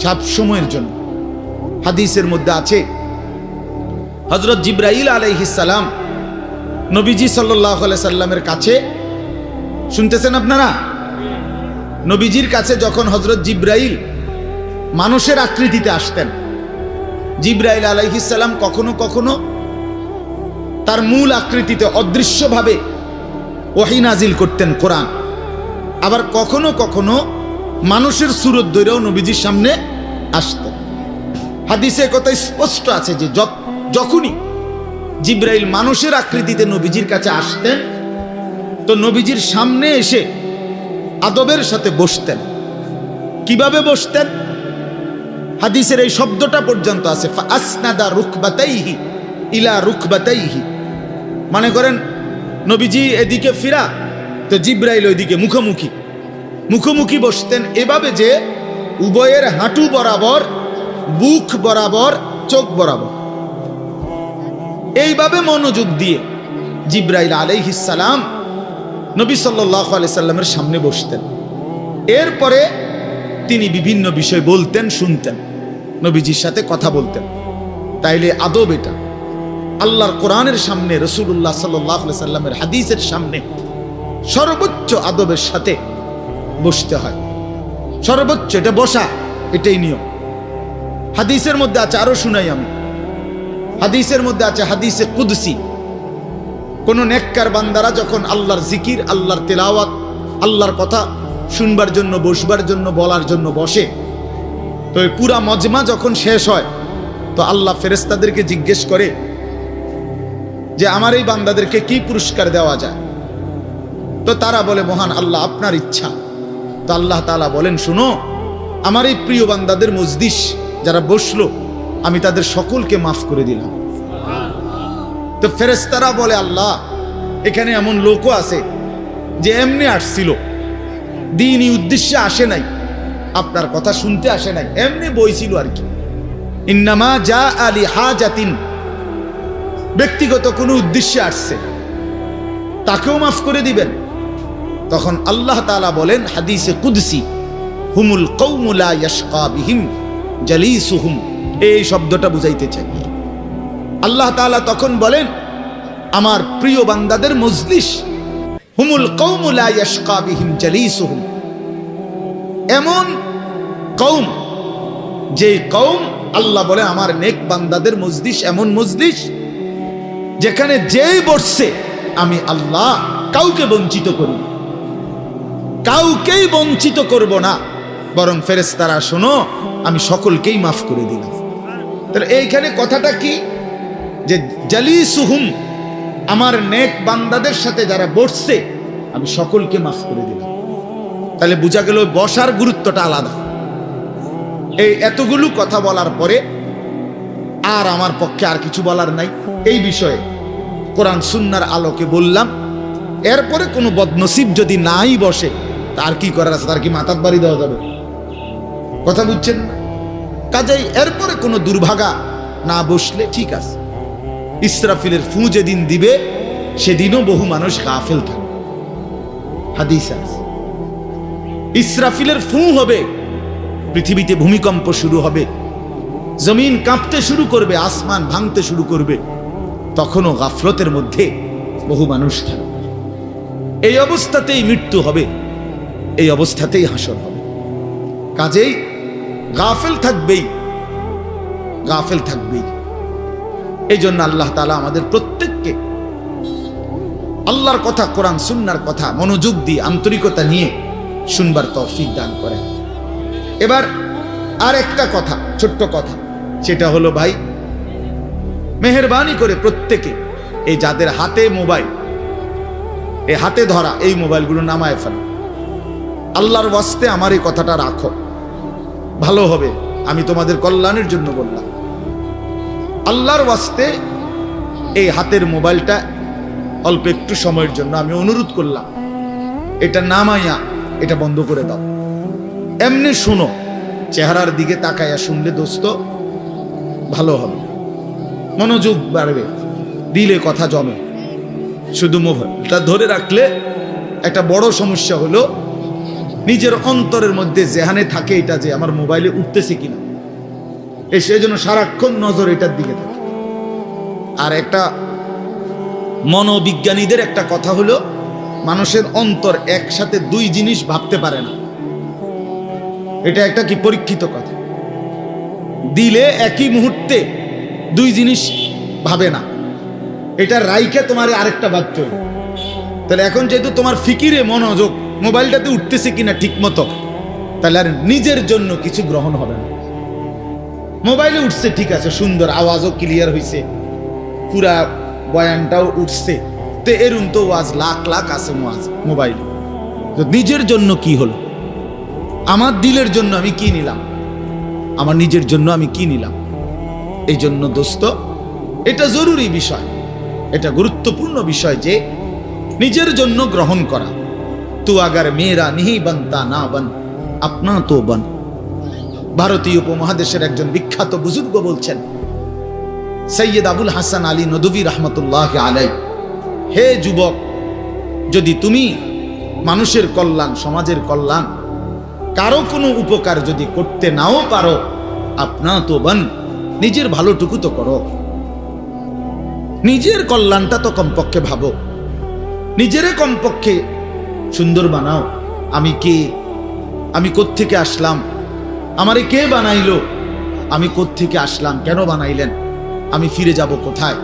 সব সময়ের জন্য। হাদিসের মধ্যে আছে হযরত জিবরাইল আলাইহিস সালাম নবীজি সাল্লাল্লাহু আলাইহি সাল্লামের কাছে, শুনতেছেন আপনারা? নবীজির কাছে যখন হযরত জিবরাইল মানুষের আকৃতিতে আসতেন, জিবরাইল আলাইহিস সালাম কখনো কখনো তার মূল আকৃতিতে অদৃশ্যভাবে ওহী নাজিল করতেন কোরআন, আবার কখনো কখনো মানুষের সুরত ধরেও নবীজির সামনে আসতেন। হাদিসে কথা স্পষ্ট আছে যে যখনই জিবরাইল মানুষের আকৃতিতে নবীজির কাছে আসতেন, তো নবীজির সামনে এসে আদবের সাথে বসতেন। কিভাবে বসতেন? হাদিসের এই শব্দটা পর্যন্ত আছে, ফাসনাদা রুকবাতাইহি ইলা রুকবাতাইহি। মানে করেন নবীজি এদিকে ফিরা, তো জিবরাইল ওইদিকে মুখোমুখি মুখোমুখি বসতেন, এভাবে যে উভয়ের হাঁটু বরাবর, বুক বরাবর, চোখ বরাবর, এইভাবে মনোযোগ দিয়ে জিবরাইল আলাইহিস সালাম নবী সাল্লাল্লাহু আলাইহি সাল্লামের সামনে বসতেন। এরপরে তিনি বিভিন্ন বিষয় বলতেন, শুনতেন, নবীজির সাথে কথা বলতেন। তাইলে আদব এটা। আল্লাহর কোরআনের সামনে, রাসূলুল্লাহ সাল্লাল্লাহু আলাইহি সাল্লামের হাদিসের সামনে সর্বোচ্চ আদবের সাথে বসতে হয়, সর্বোচ্চ। এটা বসা, এটাই নিয়ম। হাদিসের মধ্যে আছে, আরো শুনাই আমি, হাদিসের মধ্যে আছে, হাদিসে কুদসি, কোন নেককার বান্দারা যখন আল্লাহর জিকির, আল্লাহর তেলাওয়াত, আল্লাহর কথা শুনবার জন্য, বসবার জন্য, বলার জন্য বসে, তো এই পুরা মজমা যখন শেষ হয়, তো আল্লাহ ফেরেশতাদেরকে জিজ্ঞেস করে যে আমার এই বান্দাদেরকে কি পুরস্কার দেওয়া যায়? তো তারা বলে, মহান আল্লাহ, আপনার ইচ্ছা। তো আল্লাহ তাআলা বলেন, শুনো, আমার এই প্রিয় বান্দাদের মজলিস যারা বসলো, আমি তাদের সকলকে মাফ করে দিলাম। তো ফেরেশতারা বলে, আল্লাহ, এখানে এমন লোকও আছে যে এমনি আসছিল, দ্বীনি উদ্দেশ্যে আসে নাই, আপনার কথা শুনতে আসে নাই, এমনি বইছিল আর কি। ইন্নামা জাআ লিহাজাতিন, ব্যক্তিগত কোনো উদ্দেশ্যে আসছে, তাকেও মাফ করে দিবেন। তখন আল্লাহ তাআলা বলেন হাদিসে কুদসি, হুমুল কওমু লা ইয়াশকা বিহিম জালিসুহুম। এই শব্দটা বুঝাইতে চাই। আল্লাহ তাআলা তখন বলেন, আমার প্রিয় বান্দাদের মজলিস, হুমুল কওমু লা ইয়াশকা বিহিম জালিসুহুম, এমন কওম, যে কওম, আল্লাহ বলে আমার নেক বান্দাদের মজলিস এমন মজলিস যেখানে যেই বসছে আমি আল্লাহ কাউকে বঞ্চিত করি, কাউকেই বঞ্চিত করব না, বরং ফেরেশতারা শোনো, আমি সকলকেই মাফ করে দিলাম। তাহলে এইখানে কথাটা কি? যে জালিসুহুম, আমার নেক বান্দাদের সাথে যারা বসছে আমি সকলকে মাফ করে দিলাম। তাহলে বোঝা গেল বসার গুরুত্বটা আলাদা। এই এতগুলো কথা বলার পরে আর আমার পক্ষে আর কিছু বলার নাই এই বিষয়ে। কোরআন সুন্নাহর আলোকে বললাম। এরপরে কোনো বদনসিব যদি নাই বসে, তার কি করার আছে? তার কি মাথার বাড়ি দেওয়া যাবে? কথা বুঝছেন না? কাজেই এরপরে কোনো দুর্ভাগা না বসলে ঠিক আছে। ইসরাফিলের ফু যেদিন দিবে সেদিনও বহু মানুষ গাফেল থাকে। হাদিস আছে, ইসরাফিলের ফু হবে, পৃথিবীতে ভূমিকম্প শুরু হবে, জমিন কাঁপতে শুরু করবে, আসমান ভাঙতে শুরু করবে, তখনও গাফলতের মধ্যে বহু মানুষ থাকে। এই অবস্থাতেই মৃত্যু হবে, এই অবস্থাতেই হাসর হবে। কাজেই গাফেল থাকবেই, গাফেল থাকবেই। এই জন্য আল্লাহ তাআলা আমাদের প্রত্যেককে আল্লাহর কথা, কোরআন সুন্নাহর কথা মনোযোগ দিয়ে আন্তরিকতা নিয়ে শুনবার তৌফিক দান করেন। এবার আর একটা কথা, ছোট্ট কথা, সেটা হলো ভাই, মেহেরবানি করে প্রত্যেকে এই যাদের হাতে মোবাইল, এই হাতে ধরা এই মোবাইলগুলো নামায় ফেলো। আল্লাহর ওয়াস্তে আমার এই কথাটা রাখো, ভালো হবে। আমি তোমাদের কল্যাণের জন্য বললাম। আল্লাহর ওয়াস্তে এই হাতের মোবাইলটা অল্প একটু সময়ের জন্য আমি অনুরোধ করলাম, এটা নামাইয়া এটা বন্ধ করে দাও। এমনি শুনো, চেহারার দিকে তাকাইয়া শুনলে দোস্ত ভালো হবে, মনোযোগ বাড়বে, দিলে কথা জমে। শুধু মোবাইলটা ধরে রাখলে একটা বড় সমস্যা হলো নিজের অন্তরের মধ্যে যেখানে থাকে এটা যে আমার মোবাইলে উঠতেছে কিনা, সেই জন্য সারাক্ষণ নজর এটার দিকে থাকে। আর একটা মনোবিজ্ঞানীদের একটা কথা হলো, মানুষের অন্তর একসাথে দুই জিনিস ভাবতে পারে না। এটা একটা কি পরীক্ষিত কথা। দিলে একই মুহূর্তে দুই জিনিস ভাবে না, এটা রাইখে তোমার আরেকটা ভাবতে হবে। তাহলে এখন যেহেতু তোমার ফিকিরে মনোযোগ মোবাইলটাতে উঠতেছে কিনা ঠিক মতো, তাহলে আর নিজের জন্য কিছু গ্রহণ হবে না। মোবাইলে উঠছে ঠিক আছে, সুন্দর, আওয়াজও ক্লিয়ার হয়েছে, পুরা বয়ানটাও উঠছে, তো এরুন তো ওয়াজ লাখ লাখ আছে মোবাইলে। তো নিজের জন্য কি হলো? আমার দিলের জন্য আমি কি নিলাম? আমার নিজের জন্য আমি কি নিলাম? এই জন্য দোস্ত, এটা জরুরি বিষয়, এটা গুরুত্বপূর্ণ বিষয় যে নিজের জন্য গ্রহণ করা। তু আগার মেরা নিহি বানতা না বান, আপনা তো বান। ভারতীয় উপমহাদেশের একজন বিখ্যাত বুজুর্গ বলছেন, সৈয়দ আবুল হাসান আলী নদভী রহমতুল্লাহ আলাই, হে যুবক, যদি তুমি মানুষের কল্যাণ, সমাজের কল্যাণ, কারো কোনো উপকার যদি করতে নাও পারো, আপনা তো বান, নিজের ভালোটুকু তো করো, নিজের কল্যাণটা তো কমপক্ষে ভাবো, নিজেরে কমপক্ষে সুন্দর বানাও। আমি কে? আমি কোত্থেকে আসলাম? আমারে কে বানাইলো? আমি কোত্থেকে আসলাম? কেন বানাইলেন? আমি ফিরে যাব কোথায়?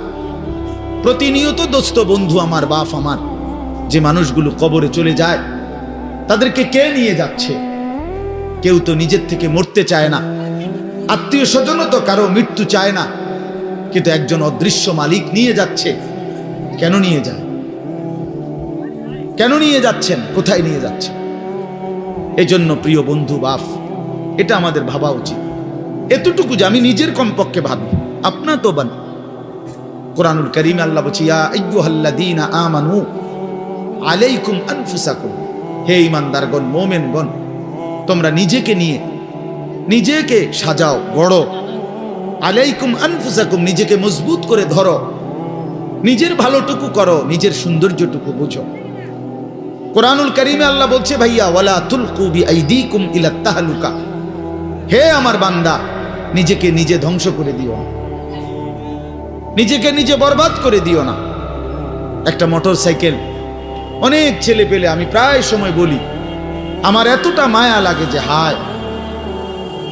প্রতিনিয়ত দোস্ত, বন্ধু আমার, বাপ আমার, যে মানুষগুলো কবরে চলে যায়, তাদেরকে কে নিয়ে যাচ্ছে? কেউ তো নিজের থেকে মরতে চায় না, আত্মীয় স্বজনও তো কারো মৃত্যু চায় না, কিন্তু একজন অদৃশ্য মালিক নিয়ে যাচ্ছে। কেন নিয়ে যায়? কেন নিয়ে যাচ্ছেন? কোথায় নিয়ে যাচ্ছেন? এজন্য প্রিয় বন্ধু, বাপ, এটা আমাদের ভাবা উচিত। এতটুকু যে আমি নিজের কমপক্ষে ভাবি, আপনা তো বান। কোরআনুল কারীমে আল্লাহ বলছে, ইয়া আইয়ুহাল্লাযীনা আমানু আলাইকুম আনফুসাকুম, হে ঈমানদারগণ, মুমিনগণ, তোমরা নিজেকে নিয়ে নিজেকে সাজাও, গড়ো। আলাইকুম আনফুসাকুম, নিজেকে মজবুত করে ধরো, নিজের ভালোটুকু করো, নিজের সৌন্দর্যটুকু বুঝো। কোরআনুল কারীমে আল্লাহ বলছে, ভাইয়া, ওয়ালা তুলকু বিআইদিকুম ইলা তাহলুকা, হে আমার বান্দা, নিজেকে নিজে ধ্বংস করে দিও না, নিজেকে নিজে বরবাদ করে দিও না। একটা মোটর সাইকেল, অনেক ছেলে পেলে, আমি প্রায় সময় বলি, আমার এতটা মায়া লাগে যে হায়,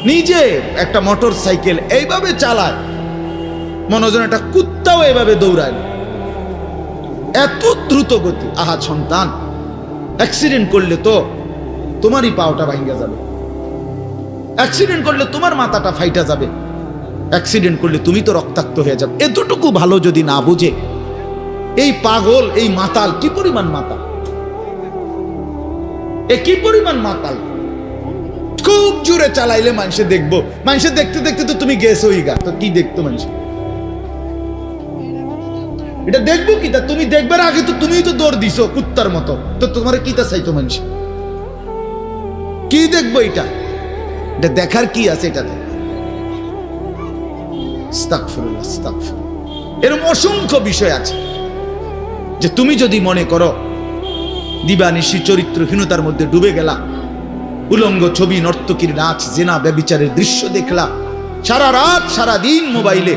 নিজে একটা মোটর সাইকেল এইভাবে চালায়, মনে হয় একটা কুত্তাও এইভাবে দৌড়ায়, এত দ্রুত গতি। আহা সন্তান, অ্যাক্সিডেন্ট করলে তো তোমারই পাওটা ভাঙ্গা যাবে, অ্যাক্সিডেন্ট করলে তোমার মাথাটা ফাইটা যাবে, অ্যাক্সিডেন্ট করলে তুমি তো রক্তাক্ত হয়ে যাবে। এতটুকু ভালো যদি না বুঝে এই পাগল, এই মাতাল, কি পরিমাণ মাতাল, এ কি পরিমাণ মাতাল। খুব জোরে চালাইলে মানুষে দেখবো, মানুষে দেখতে দেখতে তো তুমি গেছোই গা, তো কি দেখতো মানুষ? এটা দেখবো কি? তা তুমি দেখবার আগে তো তুমিই তো দৌড় দিছো কুত্তার মতো, তো তোমার কি তা চাইতো মানুষ? কি দেখবো এটা? এটা দেখার কি আছে এটাতে? আস্তাগফিরুল্লাহ, আস্তাগফিরুল্লাহ। এরকম অসংখ্য বিষয় আছে যে তুমি যদি মনে করো দিবানিশি চরিত্রহীনতার মধ্যে ডুবে গেলা, উলঙ্গ ছবি, নর্তকীর নাচ, জেনা, ব্যভিচারের দৃশ্য দেখলা, সারা রাত সারা দিন মোবাইলে,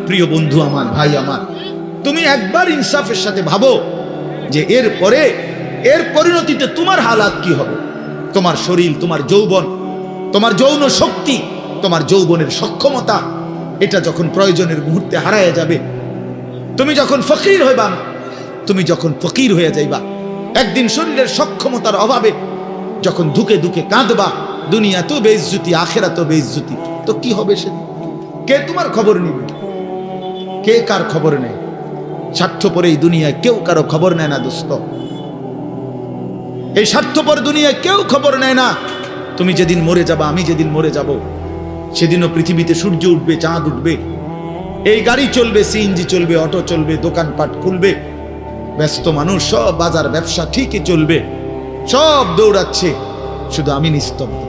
প্রিয় বন্ধু আমার, ভাই আমার, তুমি একবার ইনসাফের সাথে ভাবো যে এর পরিণতিতে তোমার হালাত কি হবে। তোমার শরীর, তোমার যৌবন, তোমার যৌন শক্তি, তোমার যৌবনের সক্ষমতা, এটা যখন প্রয়োজনের মুহূর্তে হারায় যাবে, তুমি যখন ফকির হইবা, তুমি যখন ফকির হয়ে যাইবা, একদিন শরীরের সক্ষমতার অভাবে যখন ধুকে ধুকে কাঁদবা, দুনিয়া তো বেইজ্জতি, আখেরাত বেইজ্জতি, তো কি হবে সে? কে তোমার খবর নিবে? কে কার খবর নেয়? স্বার্থপর এই দুনিয়ায় কেউ কারো খবর নেয় না দোস্ত। এই স্বার্থপর দুনিয়ায় কেউ খবর নেয় না। তুমি যেদিন মরে যাবা, আমি যেদিন মরে যাব, সেদিনও পৃথিবীতে সূর্য উঠবে, চাঁদ উঠবে, এই গাড়ি চলবে, সিএনজি চলবে, অটো চলবে, দোকানপাট খুলবে, ব্যস্ত মানুষ সব বাজার ব্যবসা ঠিকই চলবে, সব দৌড়াচ্ছে, শুধু আমি নিস্তব্ধ,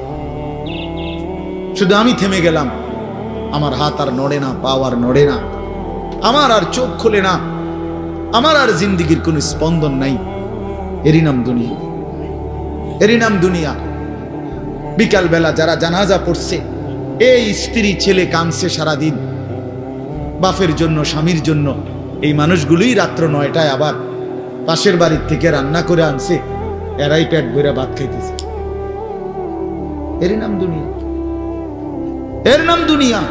শুধু আমি থেমে গেলাম। আমার হাত আর নড়ে না, পা আর নড়ে না, আমার আর চোখ খোলে না, আমার আর জিন্দিগির কোনো স্পন্দন নাই। এরই নাম দুনিয়া, এরই নাম দুনিয়া। বিকাল বেলা যারা জানাজা পড়ছে, এই স্ত্রী ছেলে কাঁদছে সারাদিন বাপের জন্য, স্বামীর জন্য, এই মানুষগুলোই রাত্র 9টায় আবার পাশের বাড়ির থেকে রান্না করে আনছে, এরাই পেট ভরে ভাত খাইতেছে। এরই নাম দুনিয়া, এর নাম দুনিয়া,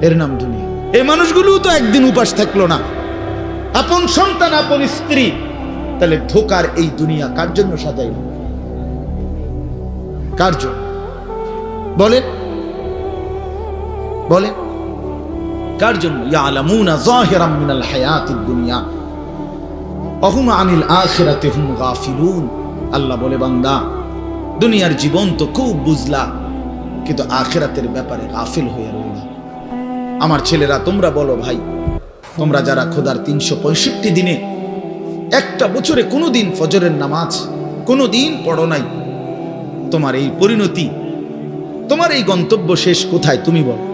এর নাম দুনিয়া। এই মানুষগুলো তো একদিন উপাস থাকলো না, আপন সন্তান, আপন স্ত্রী, তাহলে ধোকার এই দুনিয়া কার জন্য সাজাইল? কার জন্য বলে? বলে কার জন্য? ইয়ালামুনা যাহিরাম মিনাল হায়াতিদ দুনিয়া ওয়া হুম আনিল আখিরাতি হুম গাফিলুন। আল্লাহ বলে, বান্দা, দুনিয়ার জীবন তো খুব বুঝলা, কিন্তু আখিরাতের ব্যাপারে গাফিল হয়ে রইলা। আমার ছেলেরা, তোমরা বলো ভাই, তোমরা যারা খোদার 365 দিনে একটা বছরে কোনোদিন ফজরের নামাজ কোনোদিন পড়ো নাই, তোমার এই পরিণতি, তোমার এই গন্তব্য শেষ কোথায়? তুমি বলো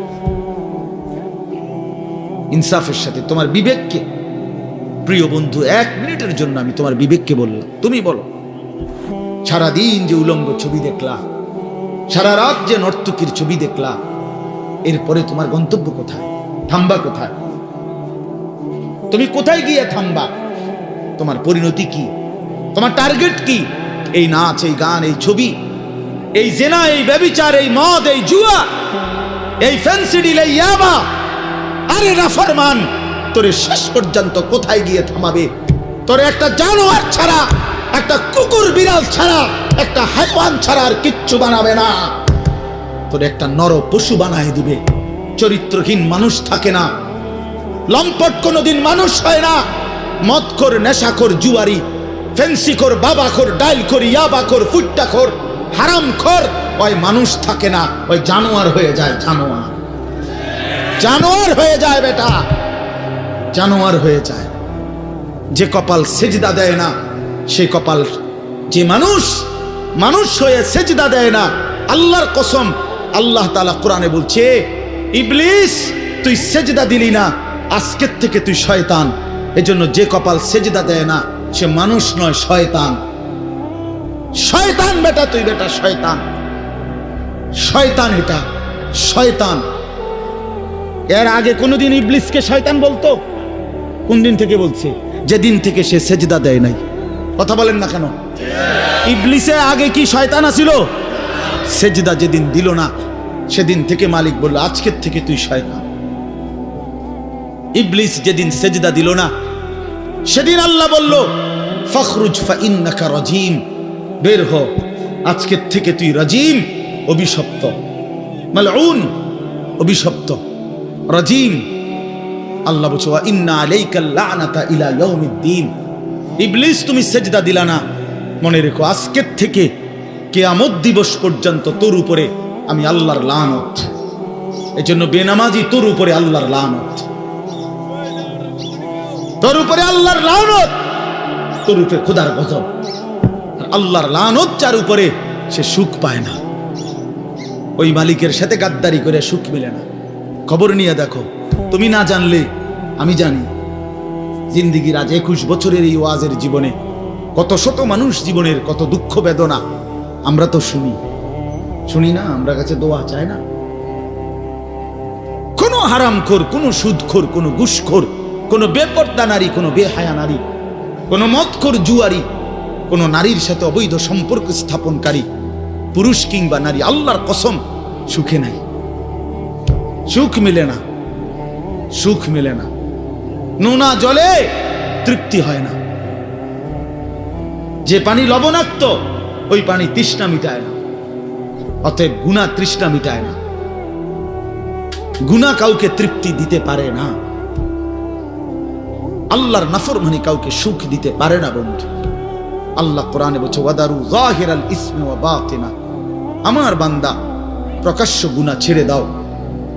ইনসাফের সাথে, তোমার বিবেককে। প্রিয় বন্ধু, 1 মিনিটের জন্য আমি তোমার বিবেককে বললাম, তুমি বলো, সারাদিন যে উলঙ্গ ছবি দেখলা, সারা রাত যে নর্তকীর ছবি দেখলা, এরপরে তোমার গন্তব্য কোথায়? থামবা কোথায়? তুমি কোথায় গিয়ে থামবা? তোমার পরিণতি কি? তোমার টার্গেট কি? এই নাচ, এই গান, এই ছবি, এই জেনা, এই ব্যভিচার, এই মদ, এই জুয়া, এই ফেন্সিডিল, এই ইয়াবা, আরে নাফরমান, তোরে শেষ পর্যন্ত কোথায় গিয়ে থামাবে? তোরে একটা জানোয়ার ছাড়া, একটা কুকুর বিড়াল ছাড়া, একটা হাইওয়ান ছাড়া আর কিচ্ছু বানাবে না। তোরে একটা নর পশু বানায় দিবে। চরিত্রহীন মানুষ থাকে না, লম্পট কোনোদিন মানুষ হয় না। মদখোর, নেশাখোর, জুয়ারি, ফেন্সিখোর, বাবাখোর, ডাইলখোর, ইয়াবাখোর, ফুট্টাখোর, হারামখোর, ওই মানুষ থাকে না, ওই জানোয়ার হয়ে যায়। জানোয়ার, জানোয়ার হয়ে যায় বেটা, জানোয়ার হয়ে যায়। যে কপাল সেজদা দেয় না, সেই কপাল, যে মানুষ মানুষ হয়ে সেজদা দেয় না, আল্লাহর কসম, আল্লাহ তাআলা কোরআনে বলছে, ইবলিস তুই সেজদা দিলি না, আজকের থেকে তুই শয়তান। এজন্য যে কপাল সেজদা দেয় না, সে মানুষ নয়, শয়তান। শয়তান বেটা, তুই বেটা শয়তান, শয়তান, এটা শয়তান। এর আগে কোনোদিন ইবলিসকে শয়তান বলতো? কোন দিন থেকে বলছে? যেদিন থেকে সে সেজদা দেয় নাই। কথা বলেন না কেন? ইবলিসে আগে কি শয়তান আছিল? সেজদা যেদিন দিল না, সেদিন থেকে মালিক বলল, আজকের থেকে তুই শয়তান। ইবলিস যেদিন সেজদা দিল না, সেদিন আল্লাহ বলল, ফখরুজ ফাইন্নাকা রাজিম, বের হ, আজকের থেকে তুই রাজিম, অভিশপ্ত, মালউন, অভিশপ্ত, রাজিম। আল্লাহ বলছে, ওয়া ইন্না আলাইকাল লানাতা ইলা ইয়াউমিদ্দিন। ইবলিস তুমি সেজদা দিলা না, মনে রেখো, আজকের থেকে কিয়ামত দিবস পর্যন্ত তোর উপরে আমি আল্লাহর লানত। এজন্য বেনামাজি তোর উপরে আল্লাহর লানত, তোর উপরে আল্লাহর লানত, তোর উপরে খোদার গজব। আল্লাহর লানত যার উপরে, সে সুখ পায় না। ওই মালিকের সাথে গাদ্দারি করে সুখ মিলে না। খবর নিয়ে দেখো, তুমি না জানলে আমি জানি। জিন্দিগির আজ 21 বছরের এই ওয়াজের জীবনে কত শত মানুষ জীবনের কত দুঃখ বেদনা আমরা তো শুনি না? আমরা কাছে দোয়া চায় না? কোন হারামখোর, কোন সুদখোর, কোন ঘুষখোর, কোন বেপর্দা নারী, কোন বেহায়া নারী, কোন মদখোর জুয়ারি, কোন নারীর সাথে অবৈধ সম্পর্ক স্থাপনকারী, পুরুষ কিংবা নারী, আল্লাহর কসম সুখে নাই, সুখ মিলে না, সুখ মিলে না। নোনা জলে তৃপ্তি হয় না। যে পানি লবণাক্ত ওই পানি তৃষ্ণা মিটায় না। অতএব গুনাহ তৃষ্ণা মিটায় না, গুনাহ কাউকে তৃপ্তি দিতে পারে না। আল্লাহর নাফরমানি কাউকে সুখ দিতে পারে না বন্ধু। আল্লাহ কোরআনে বলছে ওয়াদারু যাহিরাল ইসমি ওয়া বাতিনা, আমার বান্দা প্রকাশ্য গুনাহ ছেড়ে দাও,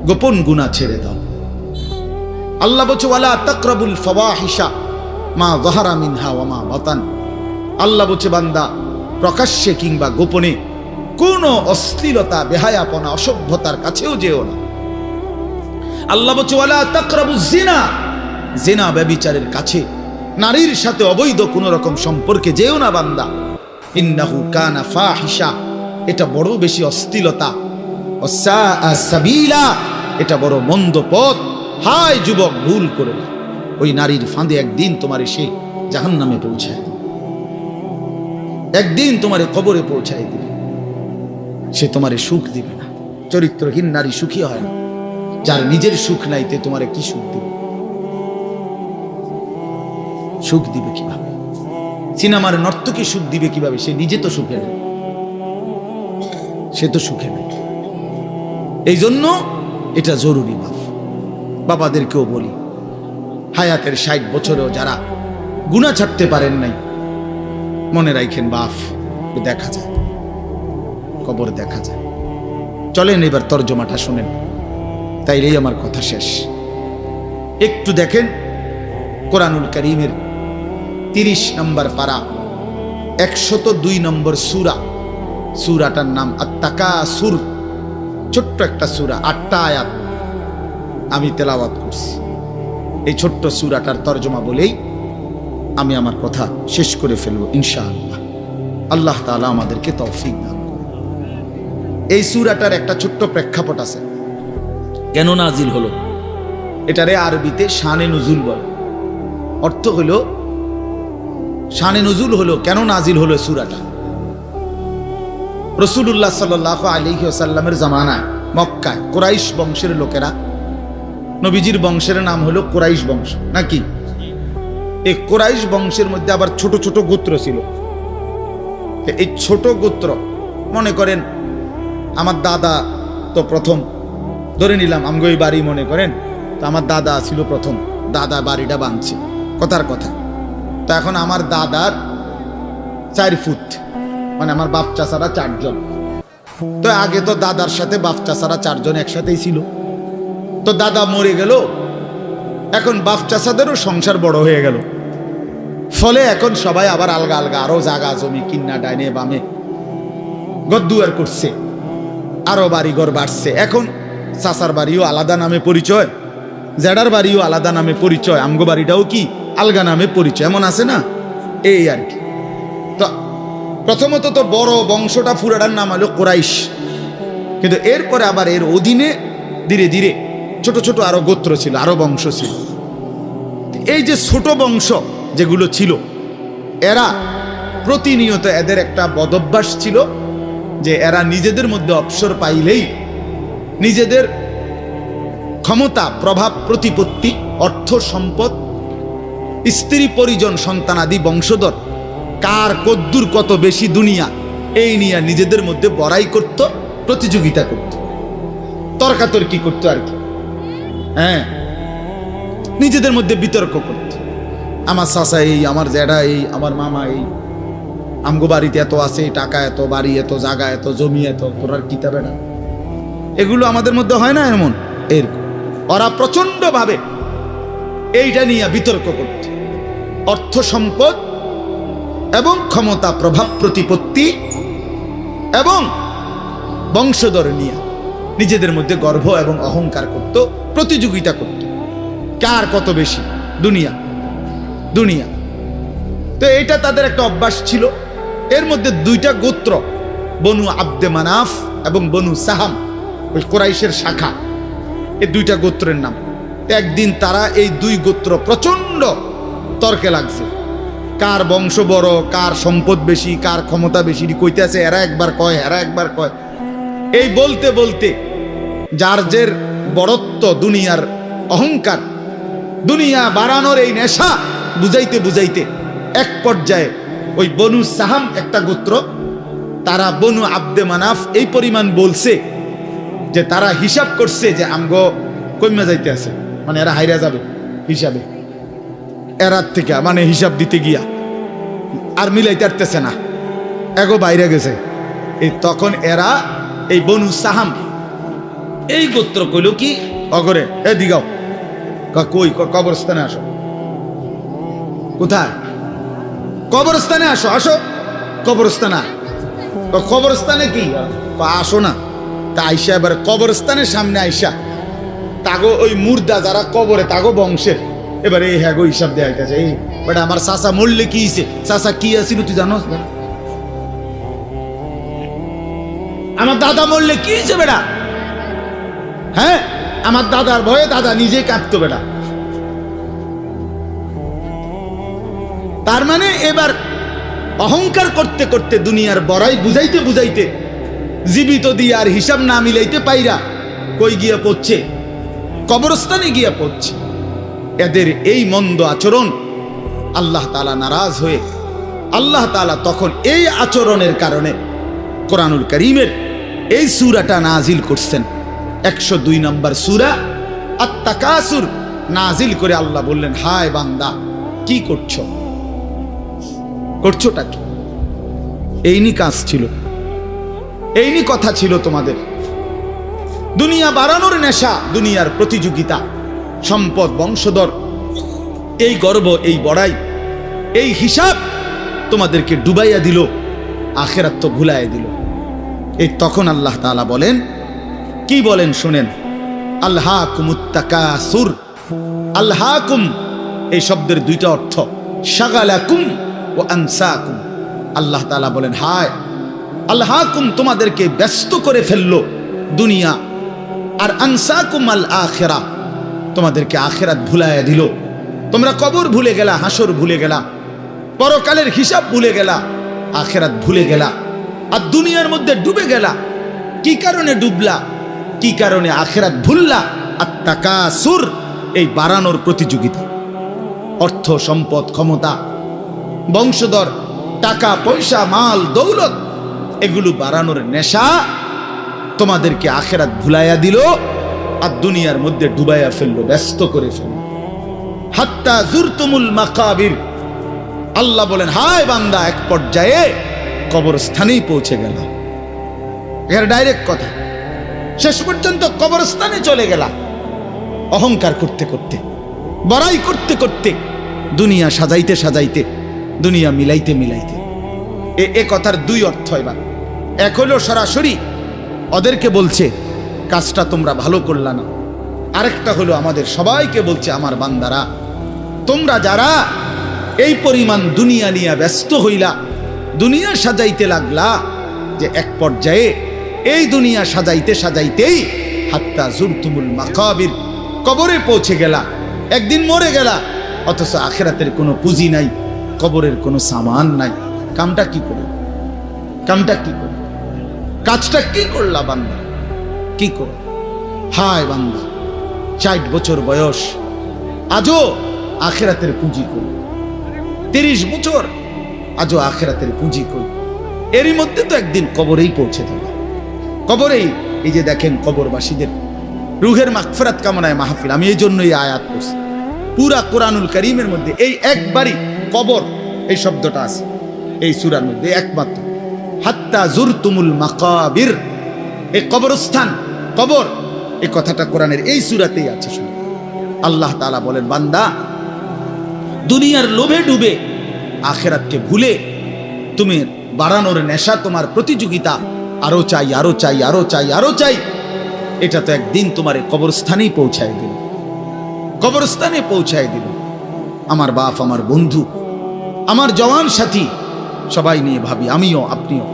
গোপন গুনাহ ছেড়ে দাও। আল্লাহ বলছে ওয়ালা তাকরাবুল ফাওয়াহিশা মা যাহারা মিনহা ওয়া মা বাতান, আল্লাহ বলছে বান্দা প্রকাশ্যে কিংবা গোপনে কোনো অশ্লীলতা, বেহায়াপনা, অসভ্যতার কাছেও যেও না। আল্লাহ বলছে ওয়ালা তাকরাবুজ জিনা, জিনা ব্যভিচারের কাছে, নারীর সাথে অবৈধ কোন রকম সম্পর্কে যেও না বান্দা। ইন্নাহু কানা ফাহিশা, এটা বড় বেশি অশ্লীলতা। ওয়াসাআ সাবিলা, এটা বড় মন্দ পথ। হায় যুবক, ভুল করে না। ওই নারীর ফাঁদে একদিন তোমার সে জাহান্নামে পৌঁছায় দিবে, একদিন তোমারে কবরে পৌঁছায় দিবে। সে তোমারে সুখ দিবে না। চরিত্রহীন নারী সুখী হয় না। যার নিজের সুখ নাই তে তোমারে কি সুখ দিবে? সুখ দিবে কিভাবে? সিনেমার নর্তকী সুখ দিবে কিভাবে? সে নিজে তো সুখে নেই, সে তো সুখে নেই। এই জন্য এটা জরুরি। বাবাদেরকেও বলি, হায়াতের 60 বছরেও যারা গুনাহ ছাড়তে পারেন নাই, মনে রাখেন বাপ, দেখা যায়, কবর দেখা যায়। চলেন এবার তর্জমাটা শুনেন, তাইলেই আমার কথা শেষ। একটু দেখেন কোরআনুল কারীমের 30 নম্বর পারা 102 নম্বর সূরা, সূরাটার নাম আত-তাকাসুর। ছোট্ট একটা সূরা, 8টা আয়াত আমি তেলাওয়াত করছি। এই ছোট্ট সূরাটার তর্জমা বলেই আমি আমার কথা শেষ করে ফেলবো ইনশাআল্লাহ। আল্লাহ তাআলা আমাদেরকে তৌফিক দান করুন। এই সূরাটার একটা ছোট্ট প্রেক্ষাপট আছে, কেন নাজিল হলো। এটারে আরবিতে শানে নুজুল বলে। অর্থ হলো শানে নুজুল হলো, কেন নাজিল হলো সূরাটা। রাসূলুল্লাহ সাল্লাল্লাহু আলাইহি ওয়াসাল্লামের জামানায় মক্কায় কুরাইশ বংশের লোকেরা, নবীজির বংশের নাম হলো কুরাইশ বংশ নাকি? এই কুরাইশ বংশের মধ্যে আবার ছোট ছোট গোত্র ছিল। এই ছোট গোত্র, মনে করেন আমার দাদা তো প্রথম, ধরে নিলাম আমগো এই বাড়ি মনে করেন, তো আমার দাদা ছিল প্রথম, দাদা বাড়িটা বাঁধছে, কথার কথা। তো এখন আমার দাদার 4 ফুট, মানে আমার বাপ চাচারা 4 জন। তো আগে তো দাদার সাথে বাপ চাচারা 4 জন একসাথেই ছিল। তো দাদা মরে গেল, এখন বাপ চাচাদেরও সংসার বড় হয়ে গেল, ফলে এখন সবাই আবার আলগা আলগা আরো জায়গা জমি কিন্না ডাইনে বামে গদ্দুয়ার করছে, আরো বাড়িঘর বাড়ছে। এখন চাচার বাড়িও আলাদা নামে পরিচয়, জেডার বাড়িও আলাদা নামে পরিচয়, আমগো বাড়িটাও কি আলগা নামে পরিচয়, এমন আছে না? এই আর কি। তো প্রথমত তো বড় বংশটা পুরাটার নাম হলো কুরাইশ, কিন্তু এরপরে আবার এর অধীনে ধীরে ধীরে ছোট ছোট আরো গোত্র ছিল, আরো বংশ ছিল। এই যে ছোট বংশ যেগুলো ছিল, এরা প্রতিনিয়ত, এদের একটা বদভ্যাস ছিল যে এরা নিজেদের মধ্যে অবসর পাইলেই নিজেদের ক্ষমতা, প্রভাব, প্রতিপত্তি, অর্থ সম্পদ, স্ত্রী পরিজন, সন্তানাদি, বংশধর, কার কদ্দুর কত বেশি দুনিয়া, এই নিয়ে নিজেদের মধ্যে বড়াই করত, প্রতিযোগিতা করত, তর্কাতর্কি করতো আর কি। হ্যাঁ, নিজেদের মধ্যে বিতর্ক করত। আমার চাচা এই, আমার জ্যাঠা এই, আমার মামা এই, আমগো বাড়িতে এত আছে, টাকা এত, বাড়ি এত, জায়গা এত, জমি এত, তোরার কিতাবে না। এগুলো আমাদের মধ্যে হয় না এমন? এরকম ওরা প্রচন্ড ভাবে এইটা নিয়ে বিতর্ক করত। অর্থ সম্পদ এবং ক্ষমতা, প্রভাব, প্রতিপত্তি এবং বংশধর নিয়ে নিজেদের মধ্যে গর্ব এবং অহংকার করত, প্রতিযোগিতা করত, কার কত বেশি দুনিয়া দুনিয়া। তো এটা তাদের একটা অভ্যাস ছিল। এর মধ্যে 2টা গোত্র, বনু আব্দে মানাফ এবং বনু সাহাম, ওই কুরাইশের শাখা, এই 2টা গোত্রের নাম। একদিন তারা এই 2 গোত্র প্রচন্ড তর্কে লাগছে, কার বংশ বড়, কার সম্পদ বেশি, কার ক্ষমতা বেশি কইতেছে, এরা একবার কয়, এরা একবার কয়। এই বলতে বলতে যার জের বড়ত্ব, দুনিয়ার অহংকার, দুনিয়া বাড়ানোর এই নেশা বুঝাইতে বুঝাইতে এক পর্যায়ে ওই বনু সাহাম একটা গোত্র, তারা বনু আব্দে মানাফ এই পরিমাণ বলছে যে তারা হিসাব করছে যে আমগো কইমা যাইতে আছে, মানে এরা হাইরা যাবে হিসাবে, এরার থেকে মানে হিসাব দিতে গিয়া আর মিলাইতে পারতেছে না, এগো বাইরে গেছে। এই তখন এরা এই বনু সাহাম এই গোত্র কইল কি অগরে, এ দিগাও, কই কবরস্থানে আসো। কোথায়? কবরস্থানে আসো, আসো কবরস্থানে। কবরস্থানে কি আসো না? তা আইসা এবার কবরস্থানের সামনে আইসা তাগো ওই মুর্দা যারা কবরে তাগো বংশের এবারে এই হ্যাগো হিসাব দেয়া হইতেছে। এই বেটা আমার চাচা মরলে কি হইছে, চাচা কি আছিল তুই জানোস না? আমার দাদা মরলে কি হয়েছে বেটা? হ্যাঁ, আমার দাদার ভয়ে দাদা নিজে কাঁদতো বেটা। তার মানে এবার অহংকার করতে করতে দুনিয়ার বড়াই বুঝাইতে বুঝাইতে জীবিত দিয়ে আর হিসাব না মিলাইতে পাইরা কই গিয়া পড়ছে? কবরস্থানে গিয়া পড়ছে। এদের এই মন্দ আচরণ আল্লাহ তাআলা নারাজ হয়ে আল্লাহ তাআলা তখন এই আচরণের কারণে কোরআনুল কারীমের এই সূরাটা নাজিল করছেন। 102 নম্বর সূরা আত-তাকাসুর নাজিল করে আল্লাহ বললেন, হায় বান্দা কি করছো, করছোটা কি? এইনি কাজ ছিল, এইনি কথা ছিল তোমাদের। দুনিয়া বাড়ানোর নেশা, দুনিয়ার প্রতিযোগিতা, সম্পদ, বংশধর, এই গর্ব, এই বড়াই, এই হিসাব তোমাদেরকে ডুবাইয়া দিল, আখিরাত তো ভুলাইয়া দিল। এই তখন আল্লাহ তাআলা বলেন, কি বলেন শুনেন, আলহাকুমুত তাকাসুর। আলহাকুম এই শব্দের দুইটা অর্থ, শাগালাকুম ও আনসাকুম। আল্লাহ তাআলা বলেন, হায় আলহাকুম তোমাদেরকে ব্যস্ত করে ফেললো দুনিয়া, আর আনসাকুম আল আখিরা তোমাদেরকে আখিরাত ভুলাইয়া দিল। তোমরা কবর ভুলে গেলা, হাসর ভুলে গেলা, পরকালের হিসাব ভুলে গেলা, আখিরাত ভুলে গেলা, আর দুনিয়ার মধ্যে ডুবে গেলা। কি কারণে ডুবলা? কি কারণে আখিরাত ভুললা? আত-তাকাসুর এই বাড়ানোর প্রতিযোগিতা, অর্থ সম্পদ, ক্ষমতা, বংশধর, টাকা পয়সা, মাল দৌলত, এগুলো বাড়ানোর নেশা তোমাদেরকে আখিরাত ভুলাইয়া দিল আর দুনিয়ার মধ্যে ডুবাইয়া ফেললো, ব্যস্ত করে ফেললো। হাত্তা জুরতুমুল মাকাবির। আল্লাহ বলেন, হায় বান্দা এক পর্যায়ে কবরস্থানেই পৌঁছে গেল। এর ডাইরেক্ট কথা, শেষ পর্যন্ত কবরস্থানে চলে গেলা। অহংকার করতে করতে, বড়াই করতে করতে, দুনিয়া সাজাইতে সাজাইতে, দুনিয়া মিলাইতে মিলাইতে। এ কথার দুই অর্থ। এবার এক হলো সরাসরি ওদেরকে বলছে কাজটা তোমরা ভালো করলা না, আরেকটা হলো আমাদের সবাইকে বলছে, আমার বান্দারা তোমরা যারা এই পরিমাণ দুনিয়া নিয়ে ব্যস্ত হইলা, দুনিয়া সাজাইতে লাগলা, যে এক পর্যায়ে এই দুনিয়া সাজাইতে সাজাইতেই হাত্তা জুরতুমুল মাকাবির কবরে পৌঁছে গেলা, একদিন মরে গেলা, অথচ আখিরাতের কোনো পুঁজি নাই, কবরের কোনো সামান নাই। কামটা কি করে, কামটা কি করে, কাজটা কি করলা বান্দা, কি করো? হায় বান্দা 60 বছর বয়স, আজও আখিরাতের পুঁজি কই? 30 বছর, আজও আখিরাতের পুঁজি কই? এরই মধ্যে তো একদিন কবরেই পৌঁছে যাবে। কবরেই এই যে দেখেন কবরবাসীদের রুহের মাগফিরাত কামনায় মাহফিল। আমি এই জন্যই আয়াত করছি। পুরা কোরআনুল কারীমের মধ্যে এই একবারই কবর এই শব্দটা আছে এই সূরার মধ্যে একমাত্র। হাত্তা জুরতুমুল মাকাবির, এই কবরস্থান, কবর, এই কথাটা কোরআনের এই সূরাতেই আছে। শুনুন, আল্লাহ তাআলা বলেন, বান্দা দুনিয়ার লোভে ডুবে আখিরাতকে ভুলে তুমি বাড়ানোর নেশা, তোমার প্রতিযোগিতা, আরো চাই, আরো চাই, আরো চাই, আরো চাই, এটা তো একদিন তোমার কবরস্থানেই পৌঁছায় দিল, কবরস্থানে পৌঁছায় দিল। আমার বাপ, আমার বন্ধু, আমার জওয়ান সাথী, সবাই নিয়ে ভাবি, আমিও আপনিও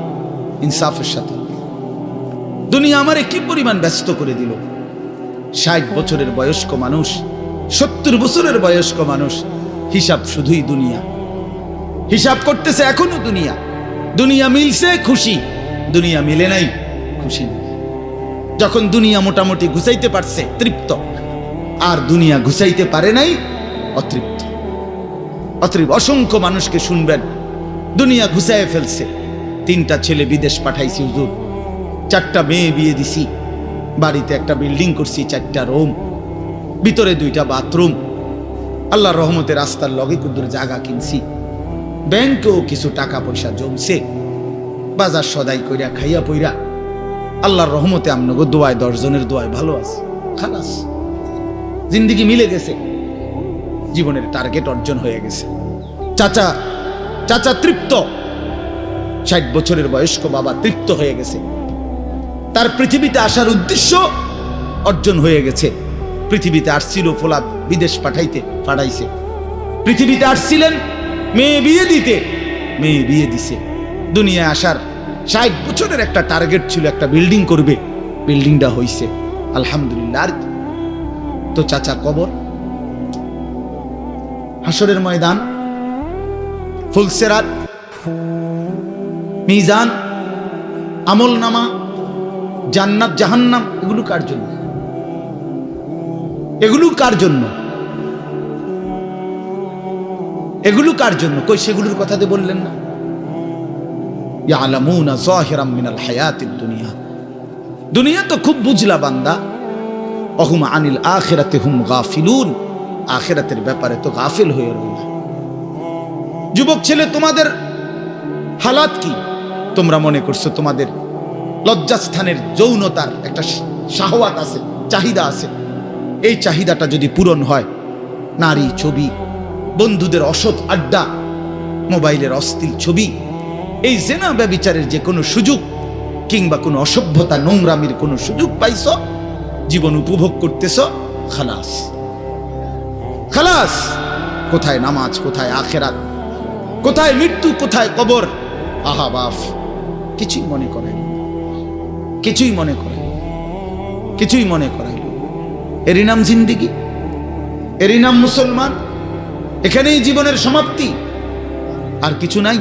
ইনসাফের সাথে। দুনিয়া আমারে কি পরিমাণ ব্যস্ত করে দিল। 60 বছরের বয়স্ক মানুষ, 70 বছরের বয়স্ক মানুষ, হিসাব শুধুই দুনিয়া। হিসাব করতেছে এখনো দুনিয়া। দুনিয়া মিলছে খুশি, দুনিয়া মিলে নাই খুশি নেই। যখন দুনিয়া মোটামুটি ঘুষাইতে পারছে তৃপ্ত, আর দুনিয়া ঘুষাইতে পারে নাই অতৃপ্ত। অতৃপ্ত অসংখ্য মানুষকে শুনবেন দুনিয়া ঘুষায় ফেলছে। 3টা ছেলে বিদেশ পাঠাইছি হুজুর, 4টা মেয়ে বিয়ে দিছি, বাড়িতে একটা বিল্ডিং করছি, 4টা রুম, ভিতরে 2টা বাথরুম, আল্লাহর রহমতে রাস্তার লগে কুদ্দুর জায়গা কিনছি, ব্যাংকেও কিছু টাকা পয়সা জমছে, বাজার সদাই কইরা খাইয়া পইরা আল্লাহর রহমতে আমনগো দোয়ায় 10 জনের দোয়ায় ভালো আছে, খালাস জিন্দেগি মিলে গেছে, জীবনের টার্গেট অর্জন হয়ে গেছে। চাচা চাচা তৃপ্ত, 60 বছরের বয়স্ক বাবা তৃপ্ত হয়ে গেছে, তার পৃথিবীতে আসার উদ্দেশ্য অর্জন হয়ে গেছে। পৃথিবীতে আসছিল ফোলা বিদেশ পাঠাইছে, পৃথিবীতে আসছিলেন মেয়ে বিয়ে দিতে, মেয়ে বিয়ে দিছে। দুনিয়ায় আসার 60 বছরের একটা টার্গেট ছিল, একটা বিল্ডিং করবে, বিল্ডিংটা হইছে আলহামদুলিল্লাহ। আর তো চাচা কবর, হাসরের ময়দান, ফুলসেরাত, মিজান, আমল নামা, জান্নাত জাহান্নাম, এগুলো কার জন্য? এগুলো কার জন্য? এগুলো কার জন্য? কই সেগুলোর কথাতে বললেন না? ইয়ালামুনা যাহিরাম মিনাল হায়াতিদ দুনিয়া, দুনিয়া তো খুব বুঝলা বান্দা, অহুম আনিল আখিরাতি হুম গাফিলুন, আখিরাতের ব্যাপারে তো গাফিল হয়ে রইলা। যুবক ছেলে, তোমাদের হালাত কি? তোমরা মনে করছো তোমাদের লজ্জাস্থানের যৌনতার একটা শাহওয়াত আছে, চাহিদা আছে, এই চাহিদাটা যদি পূরণ হয়, নারী, ছবি, বন্ধুদের অসৎ আড্ডা, মোবাইলের অশ্লীল ছবি, এই জেনা ব্যভিচারের যে কোনো সুযোগ কিংবা কোনো অসভ্যতা নোংরামির কোনো সুযোগ পাইছ, জীবন উপভোগ করতেছ, খালাস খালাস। কোথায় নামাজ, কোথায় আখেরাত, কোথায় মৃত্যু, কোথায় কবর? আহা বাফ, কিছুই মনে করে, কিছুই মনে করে, কিছুই মনে করে। এরই নাম জিন্দেগি, এরই নাম মুসলমান। এখানেই জীবনের সমাপ্তি, আর কিছু নাই।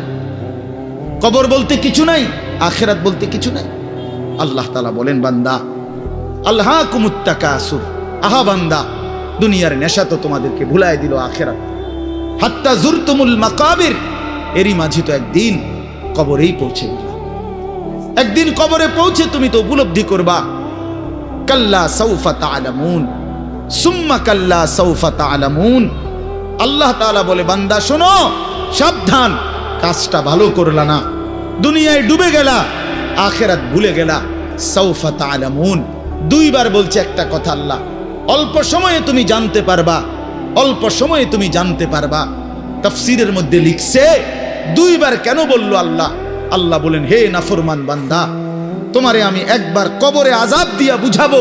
কবর বলতে কিছু নাই, আখিরাত বলতে কিছু নাই। আল্লাহ তাআলা বলেন, বান্দা আলহাকুমুত তাকাসুর, আহা বান্দা, দুনিয়ার নেশা তো তোমাদেরকে ভুলায় দিল আখিরাত। হাত্তা জুরতুমুল মাকাবির, এরই মাঝে তো একদিন কবরেই পৌঁছে গেল। একদিন কবরে পৌঁছে তুমি তো উপলব্ধি করবা, কাল্লা সাউফা তা'লামুন সুম্মা কাল্লা সাউফা তা'লামুন। আল্লাহ তাআলা বলে, বান্দা শোনো, সাবধান, কাজটা ভালো করলা না, দুনিয়ায় ডুবে গেলা, আখিরাত ভুলে গেলা। সাউফা তা'লামুন 2 বার বলছে একটা কথা আল্লাহ, অল্প সময়ে তুমি জানতে পারবা, অল্প সময়ে তুমি জানতে পারবা। তাফসীরের মধ্যে লিখছে 2 বার কেন বলল আল্লাহ? আল্লাহ বলেন, হে নাফরমান বান্দা, তোমারে আমি একবার কবরে আযাব দিয়া বুঝাবো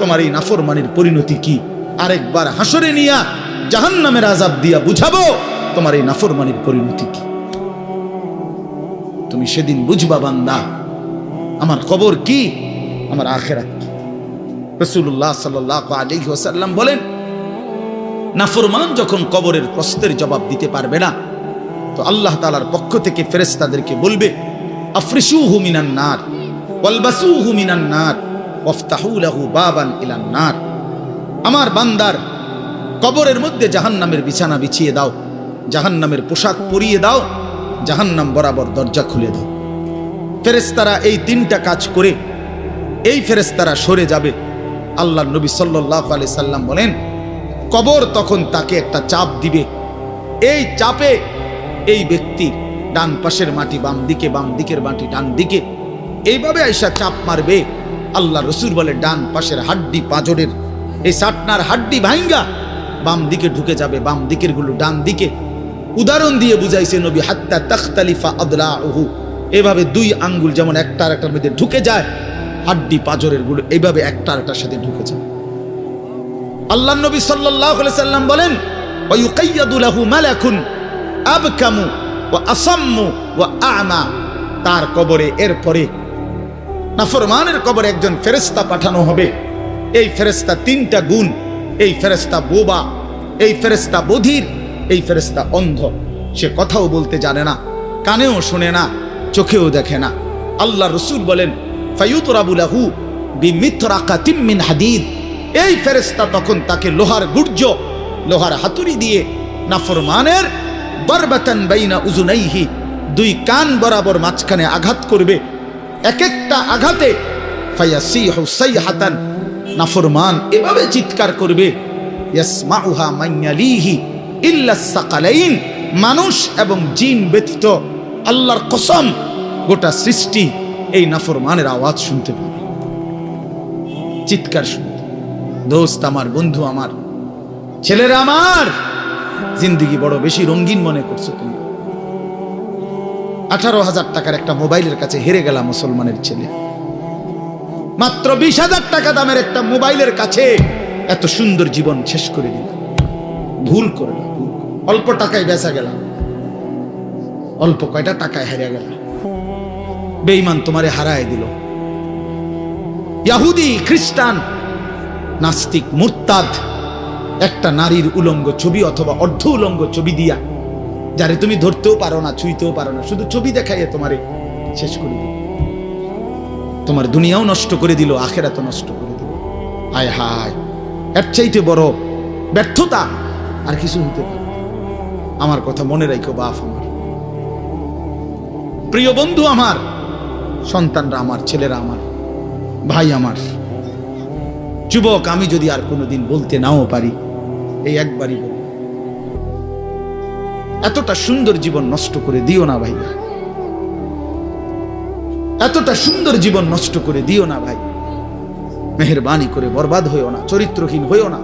তোমার এই নাফরমানির পরিণতি কি, আরেকবার হাসরে নিয়া জাহান্নামের আযাব দিয়া বুঝাবো তোমার এই নাফরমানির পরিণতি কি। তুমি সেদিন বুঝবা বান্দা, আমার কবর কি, আমার আখিরাত কি। রাসূলুল্লাহ সাল্লাল্লাহু আলাইহি ওয়াসাল্লাম বলেন, নাফরমান যখন কবরের প্রশ্নের জবাব দিতে পারবে না, তো আল্লাহ তাআলার পক্ষ থেকে ফেরেশতাদেরকে বলবে, আফরিশুহু মিনান নার ওয়ালবাসুহু মিনান নার ওয়াফতাহু লাহু বাবান ইলান নার। আমার বান্দার কবরের মধ্যে জাহান্নামের বিছানা বিছিয়ে দাও, জাহান্নামের পোশাক পরিয়ে দাও, জাহান্নাম বরাবর দরজা খুলে দাও। ফেরেশতারা এই 3টা কাজ করে এই ফেরেশতারা সরে যাবে। আল্লাহর নবী সাল্লাল্লাহু আলাইহি সাল্লাম বলেন, কবর তখন তাকে একটা চাপ দিবে, এই চাপে এই ব্যক্তি ডান পাশের মাটি বাম দিকে, বাম দিকের মাটি ডান দিকে, এইভাবে আইসা চাপ মারবে। আল্লাহ রসুল বলে, ডান পাশের হাড্ডি, পাঁজরের এই সাটনার হাড্ডি ভাঙ্গা বাম দিকে ঢুকে যাবে, বাম দিকের গুলো ডান দিকে। উদাহরণ দিয়ে বুঝাইছে নবী, হাত্তা তাখতালিফা আদলাউহু, এভাবে 2 আঙ্গুল যেমন একটার একটার মধ্যে ঢুকে যায়, হাড্ডি পাঁজরের গুলো এইভাবে একটার একটার সাথে ঢুকে যায়। আল্লাহ নবী সাল্লাল্লাহু আলাইহি সাল্লাম বলেন, ওয়া ইউকাইয়াদু লাহু মালাকুন আবকামু ওয়া আসাম্মু ওয়া আ'মা। তার কবরে এরপরে নাফরমানের কবরে একজন ফেরেশতা পাঠানো হবে। এই ফেরেশতা 3টা গুণ, এই ফেরেশতা বোবা, এই ফেরেশতা বধির, এই ফেরেশতা অন্ধ। সে কথাও বলতে জানে না, কানেও শোনে না, চোখেও দেখে না। আল্লাহ রসুল বলেন ফায়ুতরাবু লাহু বিমিতরাকাতিম মিন হাদিদ, এই ফেরেশতা তখন তাকে লোহার গুর্জ, লোহার হাতুড়ি দিয়ে নাফরমানের বারবাতান বাইনা উজুনাইহি, দুই কান বরাবর মাঝখানে আঘাত করবে। এক একটা আঘাতে ফায়াসিহু সাইহাতান, নাফরমান এভাবে চিৎকার করবে ইয়াসমাউহা মান ইয়ালিহি ইল্লা সাকালাইন, মানুষ এবং জিন ব্যতীত আল্লাহর কসম গোটা সৃষ্টি এই নাফরমানের আওয়াজ শুনতে পাবে, চিৎকার শুনতে। দোস্ত আমার, বন্ধু আমার, ছেলেরা আমার, জিন্দেগি বড় বেশি রঙিন মনে করছো তুমি। 18,000 টাকার একটা মোবাইলের কাছে হেরে গেলাম মুসলমানের ছেলে। মাত্র 20,000 টাকা দামের একটা মোবাইলের কাছে এত সুন্দর জীবন শেষ করে দিলাম। ভুল করলাম, অল্প টাকায় বেচা গেলাম, অল্প কয়টা টাকায় হেরে গেলাম। বেঈমান তোমারে হারায় দিল। ইহুদি, খ্রিস্টান, নাস্তিক, মুরতাদ একটা নারীর উলঙ্গ ছবি অথবা অর্ধ উলঙ্গ ছবি দিয়া, যারে তুমি ধরতেও পারো না, ছুঁইতেও পারো না, শুধু ছবি দেখাইয়ে তোমারে শেষ করে দিল। তোমার দুনিয়াও নষ্ট করে দিল, আখেরাতও নষ্ট করে দিল। হায় হায়, এর চাইতে বড় ব্যর্থতা আর কিছু হতে পারে। আমার কথা মনে রাখো বাপ আমার, প্রিয় বন্ধু আমার, সন্তানরা আমার, ছেলেরা আমার, ভাই আমার, যুবক, আমি যদি আর কোনোদিন বলতে নাও পারি, এই একবারই বলি, এতটা সুন্দর জীবন নষ্ট করে দিও না ভাই, এতটা সুন্দর জীবন নষ্ট করে দিও না ভাই। মেহেরবানি করে বরবাদ হইও না, চরিত্রহীন হইও না।